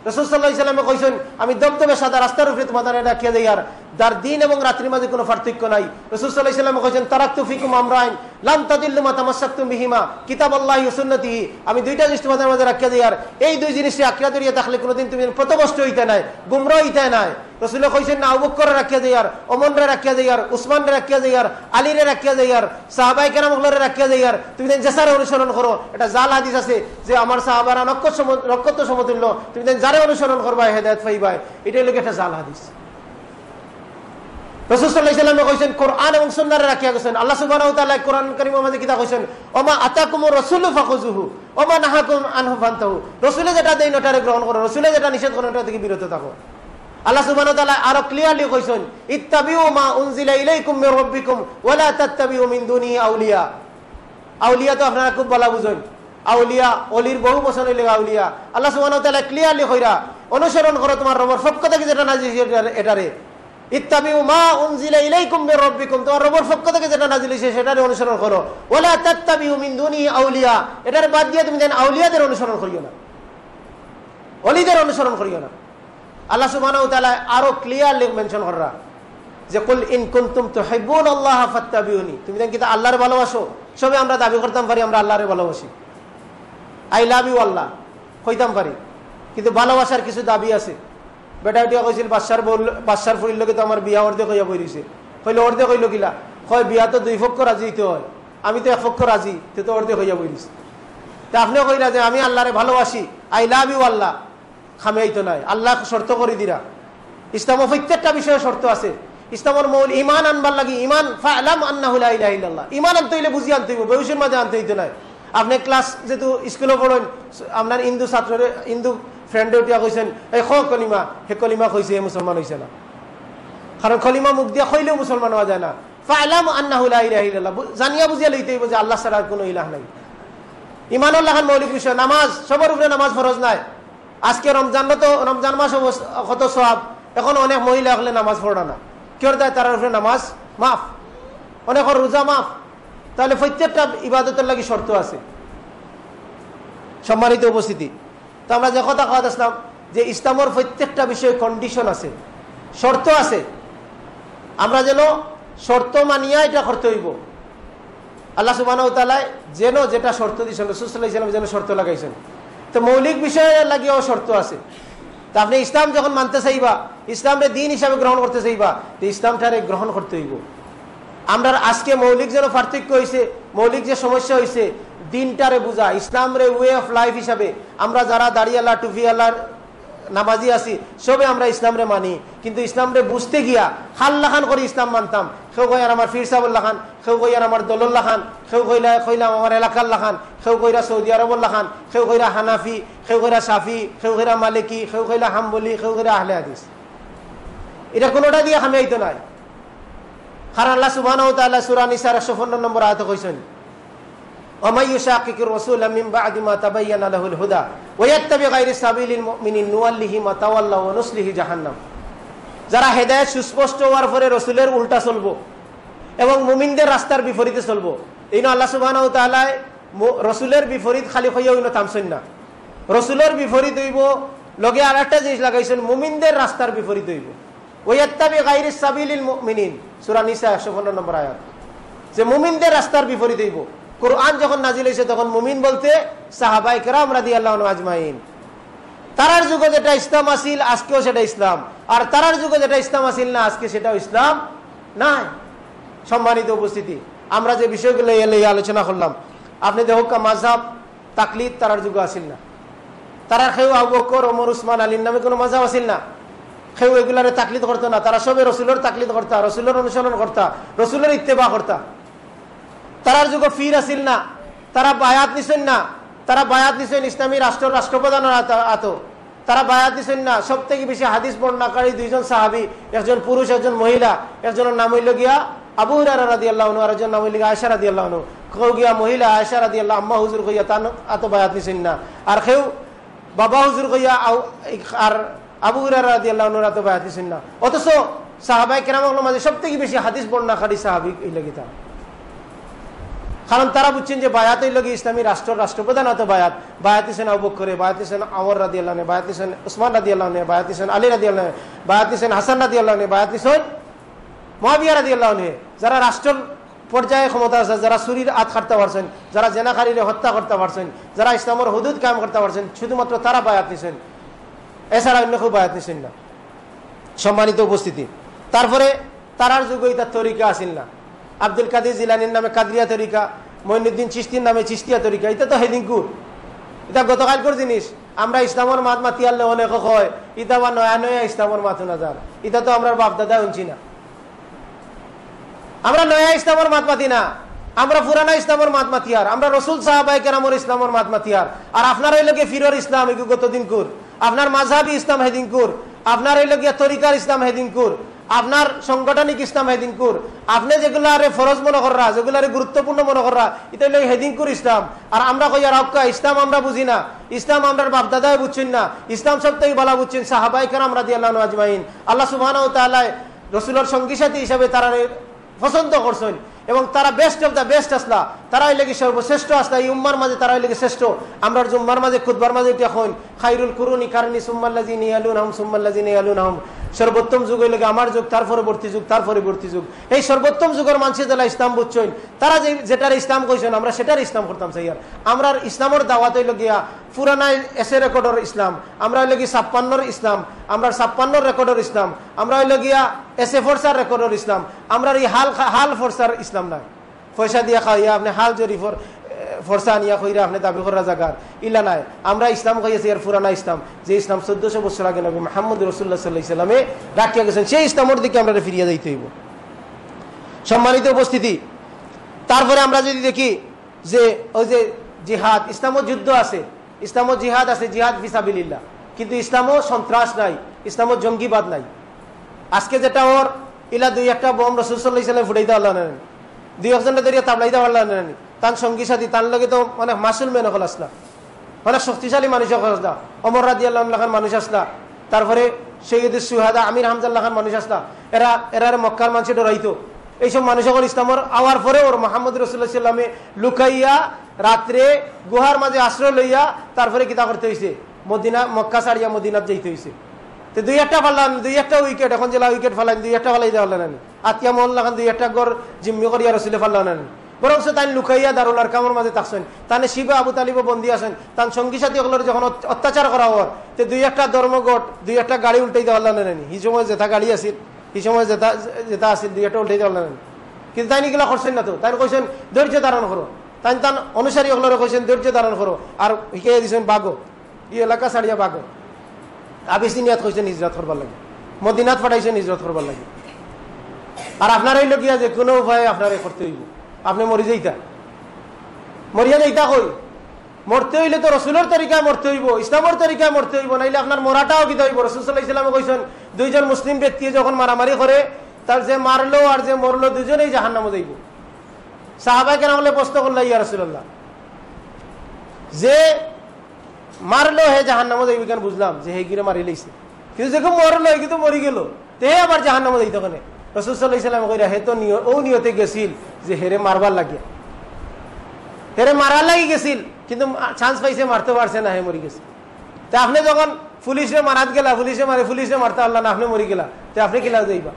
রাসূল সাল্লাল্লাহু আলাইহি ওয়াসাল্লাম কইছেন, আমি দমদমে সাদা রাস্তার উপরে তোমাদের রাখিয়া দেই, আর যার দিন এবং রাত্রির মাঝে কোনো পার্থক্য নাই। রাসূল সাল্লাল্লাহু আলাইহি ওয়াসাল্লাম কইছেন, তারাকতু ফিকুম আমরাইন লান তাদিল্লু মা তামাসসাকতুম বিহিমা কিতাবাল্লাহি ওয়া সুন্নতিহি। আমি দুইটা জিনিস তোমাদের মাঝে রাখিয়া দেই, আর এই দুই জিনিসে আঁকড়া ধরিয়া থাকলে কোনোদিন তুমি পথভ্রষ্ট হইতে নাই, গুমরাহ হইতে নাই। রাসূল কইছেন না, আবু বকর রাখিয়া দেই, আর ওমর রাখিয়া দেই, আর উসমান রাখিয়া দেই, আর আলী রাখিয়া দেই, আর সাহাবায়ে কেরামগুলোরে রাখিয়া দেই, আর তুমি দেন যাসারে অনুসরণ করো। এটা জাল হাদিস আছে যে আমার সাহাবারা নক্ষত্র সমতুল্য, তুমি দেন যারে অনুসরণ করবা হেদায়েত পাইবা, এটাই লোক একটা জাল হাদিস। রাসূল সাল্লাল্লাহু আলাইহি ওয়াসাল্লাম কইছেন কোরআন এবং সুন্নাহরে রাখিয়া গেছেন। আল্লাহ সুবহানাহু ওয়া তাআলা কোরআন কারীমের মধ্যে কিতা কইছেন, ওমা আতাকুমুর রাসূলু ফাখুযুহু ওমা নাহাকুম আনহু ফান্তাহু। রাসূলে যেটা দেন ওটারে গ্রহণ করো, রাসূলে যেটা নিষেধ করেন ওটা থেকে বিরত থাকো। আল্লাহ সুবহানাহু ওয়া তাআলা আরো ক্লিয়ারলি কইছেন, ইত্তাবিউ মা উনজিলা ইলাইকুম মির রাব্বিকুম ওয়া লা তাত্তাবিউ মিন দুনিহি আউলিয়া। আউলিয়া তো আপনারা খুব ভালো বুঝেন, আউলিয়া অলির বহু বছর হইলে আউলিয়া। আল্লাহ সুবহানাহু ওয়া তাআলা ক্লিয়ারলি কইরা অনুসরণ করো তোমার রবের পক্ষ থেকে যেটা নাজিল হয়েছে এটারে। ইত্তাবিউ মা উনজিলা ইলাইকুম মির রাব্বিকুম, তোমার রবের পক্ষ থেকে যেটা নাজিল হয়েছে সেটারে অনুসরণ করো। ওয়া লা তাত্তাবিউ মিন দুনিহি আউলিয়া, এটার বাদ দিয়ে তুমি দেন আউলিয়াদের অনুসরণ করিও না, অলিদের অনুসরণ করিও না। আল্লাহ সুবহানাহু ওয়া তাআলা আরো ক্লিয়ারলি মেনশন করা যে কুল ইন কুনতুম তুহিব্বুনাল্লাহ ফাত্তাবিউনি, তুমি দেন কিতা আল্লাহর ভালোবাসো। সবে আমরা দাবি করতাম পারি আমরা আল্লাহরে ভালোবাসি, আই লাভ ইউ আল্লাহ কইতাম পারি, কিন্তু ভালোবাসার কিছু দাবি আছে। বেটা উঠিয়া কইছিল বাদশার ফুরির লোকে তো আমার বিয়া অর্ধেক হইয়া বইছে। কইলে অর্ধেক হইল কিলা? কয় বিয়া তো 2 পক্ষ রাজি হইতে হয়, আমি তো 1 পক্ষ রাজি, তো অর্ধেক হইয়া বইছে। তা আপনিও কইরা যে আমি আল্লাহরে ভালোবাসি, আই লাভ ইউ আল্লাহ, খামেই তো নাই। আল্লাহ শর্ত করে দিরা। ইসলামের প্রত্যেকটা বিষয়ে শর্ত আছে। ইসলামের মূল ইমান আনবার লাগি, ইমান ফা'লাম আন্নাহু লা ইলাহা ইল্লাল্লাহ, ইমান আনতে হইলে বুঝি আনতে হইব, বয়সের মাঝে আনতে হইতে নাই। আপনি ক্লাস যেহেতু স্কুলে পড়েন, আপনার হিন্দু ছাত্রের হিন্দু ফ্রেন্ডে উঠিয়া কইছেন এই কলিমা, হে কলিমা কইছে এ মুসলমান হইছে না, কারণ কলিমা মুখ দিয়া কইলেও মুসলমান হওয়া যায় না। ফা'লাম আন্নাহু লা ইলাহা ইল্লাল্লাহ, জানিয়া বুঝিয়া লইতে হইব যে আল্লাহ ছাড়া কোনো ইলাহ নাই। ইমানুল লাহান মৌলিক বিষয়। নামাজ, সবার উপরে নামাজ ফরজ নাই। আজকে রমজান মাস কত সওয়াব, এখন অনেক মহিলা হলে নামাজ পড়ে না, কেউ দেয় তার উপরে নামাজ মাফ, অনেকের রোজা মাফ। তাহলে প্রত্যেকটা ইবাদতের লাগি শর্ত আছে। সম্মানিত উপস্থিতি, তো আমরা যে কথা আসলাম যে ইসলামের প্রত্যেকটা বিষয়ে কন্ডিশন আছে, শর্ত আছে। আমরা যেন শর্ত মানিয়া এটা করতে হইব। আল্লাহ সুবহানাহু ওয়া তাআলা যেন যেটা শর্ত দিয়েছেন, রাসূল সাল্লাল্লাহু আলাইহি ওয়াসাল্লাম যেন শর্ত লাগাইছেন, তো মৌলিক বিষয়ে লাগিয়েও শর্ত আছে। তা আপনি ইসলাম যখন মানতে চাইবা, ইসলামরে দিন হিসাবে গ্রহণ করতে চাইবা, তো ইসলামটারে গ্রহণ করতে হইব। আমরা আজকে মৌলিক যেন পার্থক্য হয়েছে, মৌলিক যে সমস্যা হয়েছে, দিনটারে বুঝা, ইসলামরে ওয়ে অফ লাইফ হিসাবে আমরা যারা দাড়িয়ালা টুপিয়ালার নামাজি আছি সবে আমরা ইসলামরে মানি, কিন্তু ইসলামরে বুঝতে গিয়া হাল্লাখান করে ইসলাম মানতাম। কেউ কইয়ার আমার ফির সাবুল্লাহ খান, কেউ কইয়ার আমার দলুল্লাহ খান, কেউ কইলাম আমার এলাকাল্লাহ খান, কেউ কইরা সৌদি আরবুল্লাহ খান, কেউ কইরা হানাফি, কেউ কইরা সাফি, কেউ কইরা মালিকি, কেউ কইরা হাম্বলি, কেউ কইরা আহলে হাদিস। এটা কোনোটা দিয়ে আমি আইতো নাই। কারণ আল্লাহ সুবহানাহু ওয়া তাআলা সূরা নিসার 155 নম্বর আয়াতে কইছেন, وَمَن يُشَاقِقِ الرَّسُولَ مِن بَعْدِ مَا تَبَيَّنَ لَهُ الْهُدَى وَيَتَّبِعْ غَيْرَ سَبِيلِ الْمُؤْمِنِينَ نُوَلِّهِ مَا تَوَلَّى وَنُصْلِهِ جَهَنَّمَ। যারা হেদায়েত সুস্পষ্ট হওয়ার পরে রাসূলের উল্টা চলবো এবং মুমিনদের রাস্তার বিপরীতে চলবো, এই আল্লাহ সুবহানাহু ওয়া তাআলা রাসূলের বিপরীত খালি কইয়া হইল থামছেন না। রাসূলের বিপরীত হইব, লগে আরেকটা জিনিস লাগাইছেন, মুমিনদের রাস্তার বিপরীত হইব। ওয়ায়াত্তাবি গায়রিস সাবিলিল মুমিনিন, সূরা নিসা 155 নম্বর আয়াত, যে মুমিনদের রাস্তার বিপরীত হইব। কোরআন যখন নাজিল হয়েছে তখন মুমিন বলতে সাহাবায়ে কেরাম রাদিয়াল্লাহু আনহুম আজমাইন। তারার যুগে যেটা ইসলাম আসিল আজকেও সেটা ইসলাম, আর তারার যুগে যেটা ইসলাম আসিল না আজকে সেটাও ইসলাম নাই। সম্মানিত উপস্থিতি, আমরা যে বিষয়গুলো এই আলোচনা করলাম, আপনি দেখুন মাযহাব তাকলিদ তারার যুগে আসিল না। তারা কেউ আবু বকর, ওমর, উসমান, আলীর নামে কোনো মাযহাব আসিল না। কেউ এগুলারে তাকলিদ করতো না, তারা সবে রসুলের তাকলিদ করতা, রসুলের অনুসরণ করতা, রসুলের ইত্তেবা করতা। তারার যুগে ফির আসিল না, তারা বায়াত নিছেন না, তারা বায়াত নিছেন ইসলামী রাষ্ট্রপ্রধানের আত, তারা বায়াত নিছেন না সব থেকে বেশি হাদিস বর্ণনাকারী দুইজন সাহাবী, একজন পুরুষ একজন মহিলা, একজনের নাম হইল গিয়া আবু হুরায়রা রাদিয়াল্লাহু আনহু, আর একজন নাম হইল আয়েশা রাদিয়াল্লাহু আনহু। কেউ গিয়া মহিলা আয়েশা রাদিয়াল্লাহু আম্মা হুজুর কইয়া তান আত বায়াত নিছেন না, আর কেউ বাবা হুজুর কইয়া আর আবু হুরায়রা রাদিয়াল্লাহু আনহু আত বায়াত নিছেন না। অথচ সাহাবায়ে কেরামের মাঝে সব থেকে বেশি হাদিস বর্ণনাকারী সাহাবী এই লাগি তারা। কারণ তারা বুঝছেন যে বায়াত হইল গিয়ে ইসলামী রাষ্ট্রপ্রধান হতো বায়াত। বায়াত দিয়েছেন আবু বকরে, বায়াত দিয়েছেন ওমর রাদিয়াল্লাহু আনহু, বায়াত দিয়েছেন উসমান রাদিয়াল্লাহু আনহু, বায়াত দিয়েছেন আলী রাদিয়াল্লাহু আনহু, বায়াত দিয়েছেন হাসান রাদিয়াল্লাহু আনহু, বায়াত দিয়েছেন মুআবিয়া রাদিয়াল্লাহু আনহু। যারা রাষ্ট্র পর্যায়ে ক্ষমতা আছে, যারা চুরির হাত কাটতে পারছেন, যারা জেনাকারীরে হত্যা করতে পারছেন, যারা ইসলামের হুদুদ কায়েম করতে পারছেন, শুধুমাত্র তারা বায়াত নিছেন, এছাড়া অন্য কেউ বায়াত নিছেন না। সম্মানিত উপস্থিতি, তারপরে তারার যুগে তার তরিকা আসিল না। আব্দুল কাদের জিলানির নামে কাদরিয়া তরিকা, মঈনুদ্দিন চিশতির নামে চিশতিয়া তরিকা, এটা তো হেদিনকুর, এটা গতকালকার জিনিস। আমরা ইসলামের মাত মাতি আনলে অনেক হয়, এটা বা নয়া নয়া ইসলামের মাথু না যার, এটা তো আমরা বাপ দাদা শুনছি না। আমরা নয়া ইসলামের মাত মাতি না, আমরা পুরানা ইসলামের মাত মাতি, আর আমরা রসুল সাহাবায়ে কেরামের ইসলামের মাত মাতি। আর আপনার এই লোকে ফিরর ইসলাম এগুলো গতদিনকুর, আপনার মাযহাবী ইসলাম হেদিনকুর, আপনার এই লোকিয়া তরিকার ইসলাম হেদিনকুর, আপনার সাংগঠনিক ইসলাম হেদিনকুর, আপনি যেগুলো আরে ফরজ মনে করা, যেগুলো আরে গুরুত্বপূর্ণ মনে করা, এটা হলো হেদিনকুর ইসলাম। আর আমরা কই আর আপকা ইসলাম আমরা বুঝি না, ইসলাম আমরা বাপ দাদাই বুঝছেন না, ইসলাম সব থেকে ভালো বুঝছেন সাহাবায়ে কেরাম রাদিয়াল্লাহু আনহুম আজমাইন। আল্লাহ সুবহানাহু ওয়া তাআলা রাসূলের সঙ্গী সাথী হিসাবে তারা পছন্দ করছেন এবং তারা বেস্ট অফ দ্য বেস্ট আসলা, তারাই লেগে সর্বশ্রেষ্ঠ আসলা এই উম্মার মাঝে, তারাই লেগে শ্রেষ্ঠ। আমরা জুম্মার মাঝে খুতবার মাঝে এটা হইন খায়রুল কুরুনি কারনি সুম্মাল্লাযিনা ইয়ালুনহুম সুম্মাল্লাযিনা ইয়ালুনহুম, সর্বোত্তম যুগ হইল আমার যুগ, তার পরবর্তী যুগ, তার পরবর্তী যুগ। এই সর্বোত্তম যুগের মানুষে যারা ইসলাম বুঝছেন, তারা যেটার ইসলাম কইছেন আমরা সেটার ইসলাম করতাম চাই। আর আমরা ইসলামের দাওয়াত হইল গিয়া পুরানা এসে রেকর্ডের ইসলাম, আমরা হইল গিয়ে 56 ইসলাম, আমরা 56 রেকর্ডের ইসলাম, আমরা হইল গিয়া এসে ফোর্সার রেকর্ডের ইসলাম, আমরা এই হাল ফোর্সার ইসলাম না। পয়সা দিয়া খাইয়া আপনি হাল জরিফর ফরসা নিয়া কইরা আপনি দাবি করার জায়গার ইলা নাই। আমরা ইসলাম কইয়াছি আর পুরানা ইসলাম, যে ইসলাম 1400 বছর আগে নবী মুহাম্মদ রাসূলুল্লাহ সাল্লাল্লাহু আলাইহি সাল্লামে রাখিয়া গেছেন, সেই ইসলামের দিকে আমরা ফিরিয়ে যাইতে হইব। সম্মানিত উপস্থিতি, তারপরে আমরা যদি দেখি যে ওই যে জিহাদ, ইসলামও যুদ্ধ আছে, ইসলামও জিহাদ আছে, জিহাদ ফিসাবিলিল্লাহ, কিন্তু ইসলামও সন্ত্রাস নাই, ইসলামও জঙ্গিবাদ নাই। আজকে যেটা ওর ইলা দুই একটা বোম রাসূল সাল্লাল্লাহু আলাইহি সাল্লাম ফুটাইতে পারল না, দুই একজনের ধরিয়া তাবলাইতে পারল না, তার সঙ্গী সাথী তার লগে তো অনেক মাসুল মেন হল আসলা, অনেক শক্তিশালী মানুষ আসলা, ওমর রাদিয়াল্লাহু আনহু খান মানুষ আসলা, তারপরে সৈয়দুস শুহাদা আমির হামজাল্লাহ খান মানুষ আসলা, এরা মক্কার মানুষে ডরাইতো। এইসব মানুষ সকল ইসলামের আওয়ার পরে ওর মোহাম্মদ রাসূলুল্লাহ সাল্লামে লুকাইয়া রাত্রে গুহার মাঝে আশ্রয় লইয়া তারপরে কিতা করতে হয়েছে, মক্কা ছাড়িয়া মদিনাত যাইতে হয়েছে। তো দুই একটা ফালান, দুই একটা উইকেট, এখন জেলা উইকেট ফালান, দুই একটা ফালাই দেওয়া না, আতিয়া মোহল্লা খান দুই একটা গড় জিম্মি করিয়া রসুলে ফাল্লা না। বরং তাই লুকাইয়া দারুল আরকামের মাঝে থাকছেন, তানে শিবা আবু তালিব বন্দী আছেন, তার সঙ্গী সাথী ওগুলোর যখন অত্যাচার করা হওয়ার তে দুই একটা ধর্মঘট, দুই একটা গাড়ি উল্টাই দেওয়া নেনি। এই সময় যেটা গাড়ি আসিল, এই সময় যেটা আসিল দুই একটা উল্টাই দেওয়া নেন, কিন্তু তাই নিগুলা করছেন না। তো তাই কইছেন ধৈর্য ধারণ করো, তাই তার অনুসারী ওগুলোর কইছেন ধৈর্য ধারণ করো, আর শিখাই দিয়েছেন বাগো, এই এলাকা ছাড়িয়া বাগো। আবিসিনিয়াত কইছেন হিজরত করবার লাগে, মদিনাত পাঠাইছেন হিজরত করবার লাগে। আর আপনার এই লোকিয়া যে কোনো উপায়ে আপনার করতে হইব, আপনি মরি যাইতা, মরিয়া যাইতা কই, মরতে হইলে তো রসুলের তরিকায় মরতে হইব, ইসলামের তরিকায় মরতে হইব, নাইলে আপনার মরাটাও কিতে হইব। রসুল সাল্লাল্লাহু আলাইহি ওয়াসাল্লাম কইছেন দুইজন মুসলিম ব্যক্তি যখন মারামারি করে, তার যে মারলো আর যে মরলো দুজনেই জাহান্নামে যাইব। সাহাবায়ে কেরাম বলে প্রশ্ন করল, ইয়া রাসূলুল্লাহ, যে মারলো হে জাহান্নামে যাইব কেন? বুঝলাম যে হে গিরে মারি লইছে, কিন্তু যে মরলো হে কিন্তু মরি গেল, তে আবার জাহান্নামে যাইতো কেন? রাসূল সাল্লাল্লাহু আলাইহি ওয়াসাল্লাম কইরা হে তো ও নিয়তে গেছিল যে হেরে মারবার লাগিয়া, হেরে মারার লাগি গেছিল, কিন্তু চান্স পাইছে, মারতে পারছে না, হে মরি গেছে। তা আপনি যখন পুলিশে মারাত গেলা, পুলিশে মারে, পুলিশে মারতে পারলা না, আপনি মরি গেলা, তো আপনি কিলা যাইবা?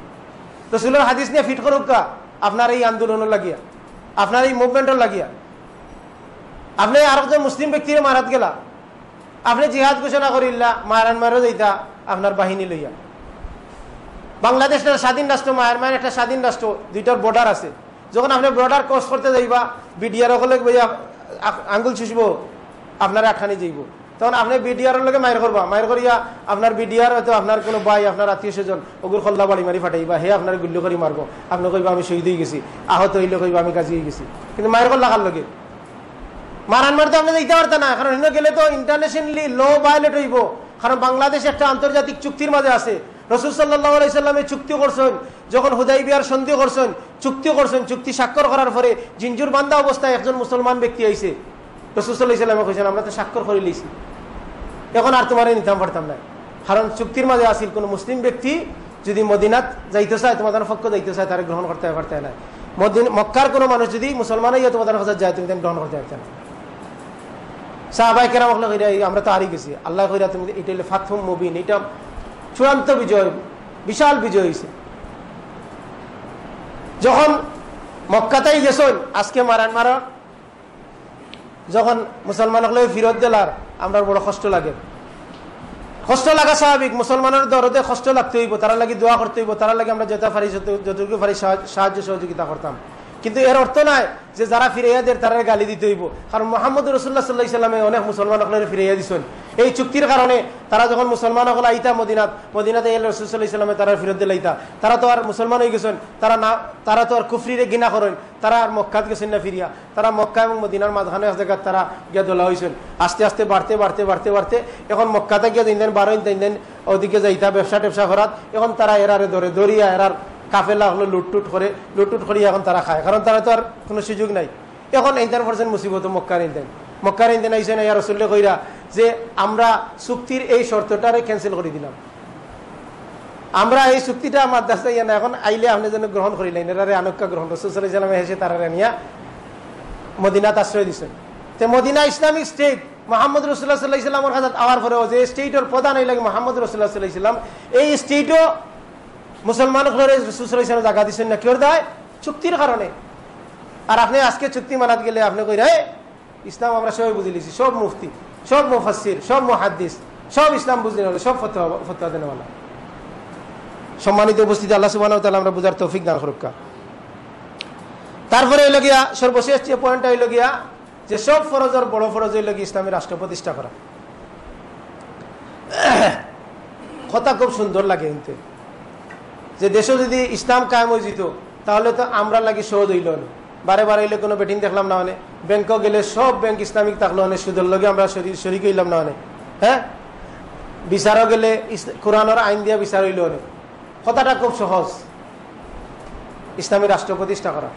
রাসূলের হাদিস নিয়ে ফিট করুক কা আপনার এই আন্দোলনের লাগিয়া, আপনার এই মুভমেন্টের লাগিয়া। আপনি আর একজন মুসলিম ব্যক্তির মারাত গেলা, আপনি জিহাদ ঘোষণা করিল্লা, মারান মারও যাইতা আপনার বাহিনী লইয়া। বাংলাদেশ একটা স্বাধীন রাষ্ট্র, মায়ানমার একটা স্বাধীন রাষ্ট্র, দুইটার বর্ডার আছে। যখন আপনি বর্ডার ক্রস করতে যাইবা, বিডিআর হলে আঙ্গুল চুষব, আপনার আটখানি যাইব, তখন আপনি বিডিআর লগে মায়ের করবা, মায়ের করিয়া আপনার বিডিআর হয়তো আপনার কোনো ভাই, আপনার আত্মীয় স্বজন ওগুর খল্লা বাড়ি মারি ফাটাইবা, হে আপনার গুল্লি করে মারবো, আপনি কইবা আমি শহীদ হয়ে গেছি, আহত হইলে কইবা আমি কাজী হয়ে গেছি, কিন্তু মায়ের কল্লা কার লগে মারান মারতে আপনি যাইতে পারতেন না, কারণ এনে গেলে তো ইন্টারন্যাশনালি ল ভায়োলেট হইব। কারণ বাংলাদেশ একটা আন্তর্জাতিক চুক্তির মাঝে আছে। রাসূল সাল্লাল্লাহু আলাইহি সাল্লামে চুক্তি করছেন, যখন হুদাইবিয়ার সন্ধি করছেন, চুক্তি করছেন, চুক্তি স্বাক্ষর করার পরে জিঞ্জুর বান্ধা অবস্থায় একজন মুসলমান ব্যক্তি আইছে, রাসূল সাল্লাল্লাহু আলাইহি সাল্লামে কইছেন আমরা তো স্বাক্ষর করে লইছি, এখন আর তোমারে নিতাম পারতাম না। কারণ চুক্তির মাঝে আসিল কোন মুসলিম ব্যক্তি যদি মদিনাত যাইতে চায়, তোমাদের পক্ষ যাইতে চায়, তারা গ্রহণ করতে পারতে না। মক্কার কোনো মানুষ যদি মুসলমান হইয়া তোমাদের কাছে যায়, তুমি গ্রহণ করতে পারতে না। সাহাবায়ে কেরাম আমরা তো হারিয়ে গেছি, আল্লাহ কইরা তুমি এটা হলো ফাতহুম মুবিন, এটা চূড়ান্ত বিজয়, বিশাল বিজয় হয়েছে। যখন মক্কাতেই গেছেন, আজকে মারান যখন মুসলমান ফিরত দিলার আমরা বড় কষ্ট লাগে, কষ্ট লাগা স্বাভাবিক। মুসলমানের দরদে কষ্ট লাগতে হইব, তারা লাগি দোয়া করতে হইব, তারা লাগে আমরা যতটুকু পারি সাহায্য সহযোগিতা করতাম। কিন্তু এর অর্থ নাই যে যারা ফিরাইয়াদের তারা গালি দিতে হইব। কারণ মুহাম্মদ রাসূলুল্লাহ সাল্লাল্লাহু আলাইহি ওয়াসাল্লামে অনেক মুসলমান ফিরাইয়া দিছেন এই চুক্তির কারণে। তারা যখন মুসলমান হল আইতা মদিনাতে রাসূল সাল্লাল্লাহু আলাইহি ওয়াসাল্লামে তারা ফিরত দিলাইতা, তারা তো আর মুসলমান হয়ে গেছেন, তারা তো আর কুফরিরে ঘৃণা করেন, তারা আর মক্কাত গেছেন না ফিরিয়া, তারা মক্কা এবং মদিনার মাঝখানে এক জায়গায় তারা গিয়া দোলা হয়েছেন। আস্তে আস্তে বাড়তে এখন মক্কাতে গিয়া দিন দিন ওদিকে যাইতা ব্যবসা টেবসা করাত। এখন তারা এরারে ধরে দরিয়া এরার কাফেলা হলো লুটটুট করে এখন তারা খায়, কারণ তারা তো আর কোনো সুযোগ নাই। এখন ইন্টার পারছেন মুসিবত মক্কার ইন্দেন আইসেন ইয়া রাসূলুল্লাহ কইরা যে আমরা চুক্তির এই শর্তটারে ক্যান্সেল করে দিলাম, আমরা এই চুক্তিটা আমার দাস্তা ইয়া না, এখন আইলে আপনি যেন গ্রহণ করিলেন, এরারে আনক্কা গ্রহণ। রাসূল সাল্লাল্লাহু আলাইহি ওয়াসাল্লাম এসে তারা নিয়া মদিনাত আশ্রয় দিচ্ছেন। তো মদিনা ইসলামিক স্টেট, মুহাম্মদ রাসূলুল্লাহ সাল্লাল্লাহু আলাইহি ওয়াসাল্লামের কাছে আওয়ার পরেও যে স্টেটের প্রধান এই লাগে মুহাম্মদ রাসূলুল্লাহ সাল্লাল্লাহু আলাইহি ওয়াসাল্লাম, এই স্টেটও মুসলমান জায়গা দিচ্ছেন না, কেউ দেয় চুক্তির কারণে। আর আপনি আজকে চুক্তি মানাত গেলে আপনি কইরা ইসলাম আমরা সবাই বুঝে লিছি, সব মুফতি, সব মুফাসসির, সব মুহাদ্দিস, সব ইসলাম বুঝতে হলে সব ফতোয়া দেনওয়ালা। সম্মানিত উপস্থিতি, আল্লাহ সুবহানাহু ওয়া তাআলা আমরা বুঝার তৌফিক দান করুক। তারপরে হইল গিয়া সর্বশেষ যে পয়েন্টটা হইল গিয়া যে সব ফরজের বড় ফরজ হইল গিয়া ইসলামী রাষ্ট্র প্রতিষ্ঠা করা। কথা খুব সুন্দর লাগে কিন্তু, যে দেশে যদি ইসলাম কায়েম হয়ে যেত তাহলে তো আমরা লাগি সহজ হইল না। বারে হইলে কোনো বেটিং দেখলাম না, মানে ব্যাংকও গেলে সব ব্যাংক ইসলামিক থাকলো, মানে সুদের লগে আমরা শরিক হইলাম না, মানে হ্যাঁ বিচারও গেলে কোরআনের আইন দিয়া বিচার হইল অনেক। কথাটা খুব সহজ ইসলামী রাষ্ট্র প্রতিষ্ঠা করা।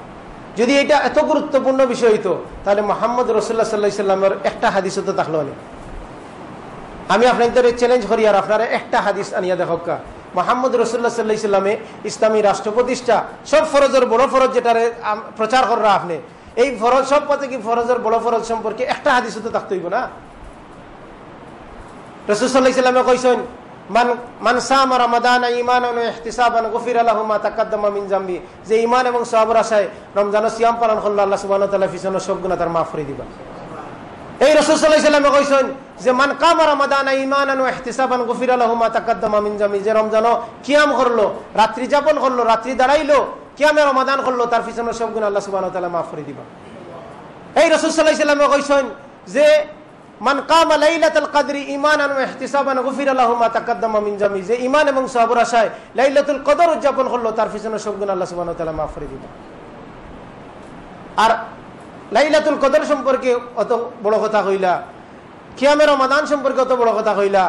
যদি এটা এত গুরুত্বপূর্ণ বিষয় হইতো তাহলে মুহাম্মদ রাসূলুল্লাহ সাল্লাল্লাহু আলাইহি ওয়াসাল্লামের একটা হাদিসও তো থাকলো অনেক। আমি আপনাদের চ্যালেঞ্জ করি, আর আপনারা একটা হাদিস আনিয়া দেখো কা মুহাম্মদ রাসূলুল্লাহ সাল্লাল্লাহু আলাইহি ওয়াসাল্লামে ইসলামী রাষ্ট্র প্রতিষ্ঠা সব ফরজের বড় ফরজ যেটারে প্রচার করা আপনি, এই ফরজ সব পথে কি ফরজের বড় ফরজ সম্পর্কে একটা হাদিসও তো থাকতে হইব না। রাসূল সাল্লাল্লাহু আলাইহি ওয়াসাল্লামে কইছেন মান সামা রমাদানা ঈমানান ওয়া ইহতিসাবান গুফিরা লাহু মা তাকাদ্দামা মিন যামবি, যে ঈমান এবং সওয়াবের আশায় রমজানের সিয়াম পালন করলে আল্লাহ সুবহানাহু ওয়া তাআলা পিছনের সব গুনাহ তার মাফ করে দিবা। এই রাসূল সাল্লাল্লাহু আলাইহি ওয়াসাল্লাম কইছেন যে মান কামা রমাদানা ঈমানান ওয়া ইহতিসাবান গুফিরা লাহু মা তাকাদ্দামা মিন যামবি, যে রমজানও কিয়াম করলো, রাত্রি যাপন করলো, রাত্রি দাঁড়াইলো, কিয়ামে রমাদান করলো, তার পিছনের সব গুনাহ আল্লাহ সুবহানাহু ওয়া তাআলা মাফ করে দিবা। এই রাসূল সাল্লাল্লাহু আলাইহি ওয়াসাল্লাম কইছেন যে মান কামা লাইলাতুল কদরি ঈমানান ওয়া ইহতিসাবান গুফিরা লাহু মা তাকাদ্দামা মিন যামবি, যে ঈমান এবং সওয়াবের আশায় লাইলাতুল কদর উদযাপন করলো, তার পিছনের সব গুনাহ আল্লাহ সুবহানাহু ওয়া তাআলা মাফ করে দিবা। আর লাইলাতুল কদর সম্পর্কে অত বড় কথা কইলা, কিয়ামে রমাদান সম্পর্কে অত বড় কথা কইলা,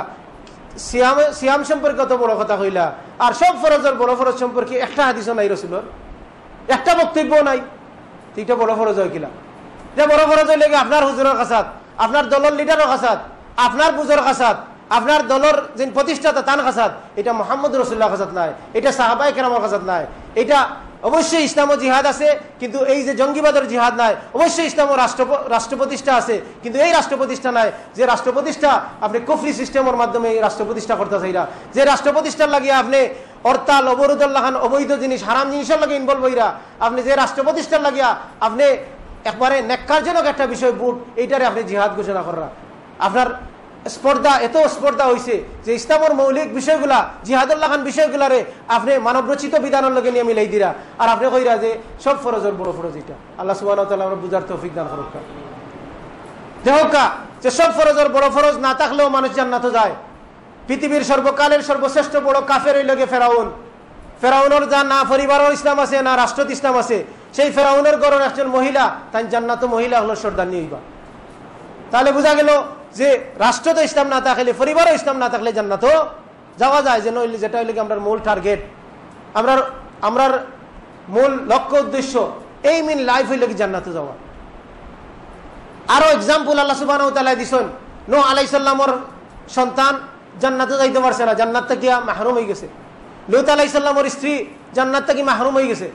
সিয়াম সম্পর্কে অত বড় কথা কইলা, আর সব ফরজের বড় ফরজ সম্পর্কে একটা হাদিসও নাই রাসূলের, একটা বক্তব্য নাই। এটা বড় ফরজ হয় কিলা? এটা বড় ফরজ হইলে আপনার হুজুরের কাছাত, আপনার দলের লিডারের কাছাত, আপনার বুজুর কাছাত, আপনার দলের যে প্রতিষ্ঠাতা তার কাছাত, এটা মুহাম্মদ রাসূলুল্লাহর কাছাত নাই, এটা সাহাবায়ে কেরামের কাছাত নাই। এটা অবশ্যই ইসলাম ও জিহাদ আছে, কিন্তু এই যে জঙ্গিবাদের জিহাদ নাই। অবশ্যই ইসলাম ও রাষ্ট্র প্রতিষ্ঠা আছে, কিন্তু এই রাষ্ট্র প্রতিষ্ঠা নাই যে রাষ্ট্র প্রতিষ্ঠা আপনি কুফরি সিস্টেমের মাধ্যমে এই রাষ্ট্র প্রতিষ্ঠা করতে চাইরা, যে রাষ্ট্র প্রতিষ্ঠার লাগিয়ে আপনি হরতাল অবরোধের লাগান, অবৈধ জিনিস হারাম জিনিসের লাগে ইনভলভ হইরা, আপনি যে রাষ্ট্র প্রতিষ্ঠার লাগিয়া আপনি একবারে নেককারজনক একটা বিষয় বুট এইটারে আপনি জিহাদ ঘোষণা করা, আপনার স্পর্ধা এত স্পর্ধা হয়েছে যে ইসলামের মৌলিক বিষয়গুলা, জিহাদুল লাগান বিষয়গুলারে আপনি মানবরচিত বিধানের লগে নিয়ে মিলাই দিরা, আর আপনি কইরা যে সব ফরজের বড় ফরজ এটা। আল্লাহ সুবহানাহু ওয়া তাআলা আমরা বুঝার তৌফিক দান করুক। দেখোকা যে সব ফরজের বড় ফরজ না থাকলেও মানুষ জান্নাতে যায়। পৃথিবীর সর্বকালের সর্বশ্রেষ্ঠ বড় কাফের হইল গে ফেরাউন। ফেরাউনের যা না পরিবারও ইসলাম আছে, না রাষ্ট্রত ইসলাম আছে, সেই ফেরাউনের ঘরের একজন মহিলা তাই জান্নাত মহিলা হলো সর্দার নিবা। তাহলে বোঝা গেল যে রাষ্ট্র তো ইসলাম না থাকলে, পরিবারও ইসলাম না থাকলে জান্নাতও যাওয়া যায়। যেন যেটা হইলে কি আমরা মূল টার্গেট, আমরা মূল লক্ষ্য উদ্দেশ্য এই মিন লাইফ হইলে কি জান্নাতে যাওয়া। আরো এক্সাম্পল আল্লাহ সুবহানাহু ওয়া তাআলা দিছেন, নূহ আলাইহিস সালামের সন্তান জান্নাতে যাইতে পারছে না, জান্নাত থেকে মাহরুম হয়ে গেছে। লূত আলাইহিস সালামের স্ত্রী জান্নাত থেকে মাহরুম হয়ে গেছে।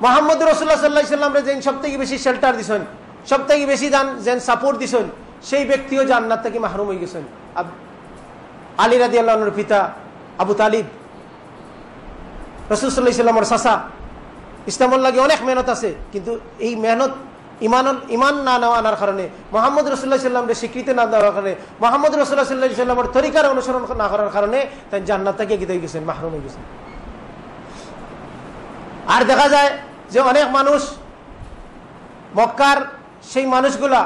মুহাম্মদ রাসূলুল্লাহ সাল্লাল্লাহু আলাইহি ওয়াসাল্লাম যেন সবথেকে বেশি শেল্টার দিছেন, সবথেকে বেশি যেন সাপোর্ট দিছেন, সেই ব্যক্তিও জান্নাত থেকে মাহরুম হয়ে গেছেন। আলী রাদিয়াল্লাহু আনহুর পিতা আবু তালিব, রাসূল সাল্লাল্লাহু আলাইহি ওয়াসাল্লামের চাচা। ইসলামের লাগে অনেক মেহনত আছে, কিন্তু এই মেহনত ইমান না নেওয়া আনার কারণে, মুহাম্মদ রাসূলুল্লাহ সাল্লাল্লাহু আলাইহি ওয়াসাল্লামকে স্বীকৃতি না দেওয়ার কারণে, মুহাম্মদ রাসূলুল্লাহ সাল্লাল্লাহু আলাইহি ওয়াসাল্লামের তরিকার অনুসরণ না করার কারণে তাই জান্নাত থেকে গিয়ে গেছেন, মাহরুম হয়ে গেছেন। আর দেখা যায় যে অনেক মানুষ মক্কার সেই মানুষগুলা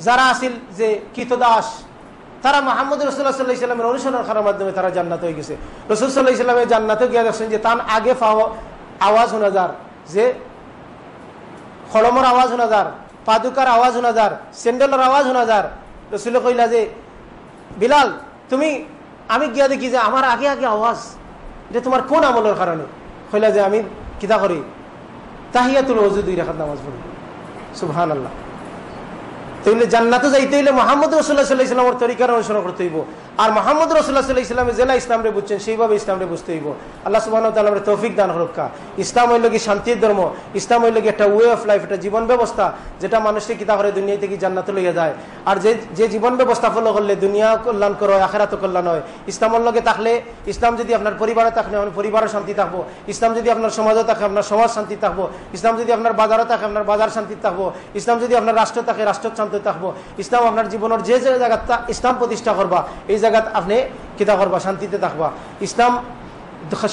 যারা আসিল যে কৃতদাস, তারা মুহাম্মদ রাসূলুল্লাহ সাল্লাল্লাহু আলাইহি ওয়াসাল্লামের অনুসরণ করার মাধ্যমে তারা জান্নাত হয়ে গেছে। রাসূল সাল্লাল্লাহু আলাইহি ওয়াসাল্লামের জান্নাতে গিয়ে দেখছেন যে তার আগে আওয়াজ শোনা যার, যে খড়মের আওয়াজ শোনা যার, পাদুকার আওয়াজ শোনা যার, স্যান্ডেলের আওয়াজ শোনা যার। রাসূল কইলা যে বিলাল তুমি, আমি গিয়া দেখি যে আমার আগে আগে আওয়াজ, এটা তোমার কোন আমলের কারণে? কইলা যে আমি কিতা করি, তাহিয়াতুল ওযু 2 রাকাত নামাজ পড়ি। সুবহানাল্লাহ। তাইলে জান্নাতে যাইতে হইলে মুহাম্মদ রাসূলুল্লাহ সাল্লাল্লাহু আলাইহি ওয়াসাল্লামের তরিকার অনুসরণ করতে হইব। আর মুহাম্মদ রাসূলুল্লাহ সাল্লাল্লাহু আলাইহি ওয়াসাল্লাম যেলা ইসলামরে বুঝছেন সেইভাবে ইসলামরে বুঝতে হইব। আল্লাহ সুবহানাহু ওয়া তাআলা আমাদের তৌফিক দান করুক। ইসলাম হইল কি শান্তির ধর্ম, ইসলাম হইল কি একটা ওয়ে অফ লাইফ, একটা জীবন ব্যবস্থা যেটা মানুষকে কিতা করে দুনিয়া থেকে জান্নাতে লইয়া যায়। আর যে জীবন ব্যবস্থা ফলো করলে দুনিয়া কল্যাণ করে, আখিরাত কল্যাণ হয়। ইসলামের লগে থাকলে, ইসলাম যদি আপনার পরিবারে থাকলে আপনার পরিবারে শান্তি থাকবো, ইসলাম যদি আপনার সমাজে থাকে আপনার সমাজ শান্তি থাকবো, ইসলাম যদি আপনার বাজারে থাকে আপনার বাজার শান্তি থাকবো, ইসলাম যদি আপনার রাষ্ট্র থাকে রাষ্ট্র শান্তি থাকবো। ইসলাম আপনার জীবনের যে জায়গা ইসলাম প্রতিষ্ঠা করবা এই জায়গা আপনি কিতা করবা, শান্তিতে থাকবা। ইসলাম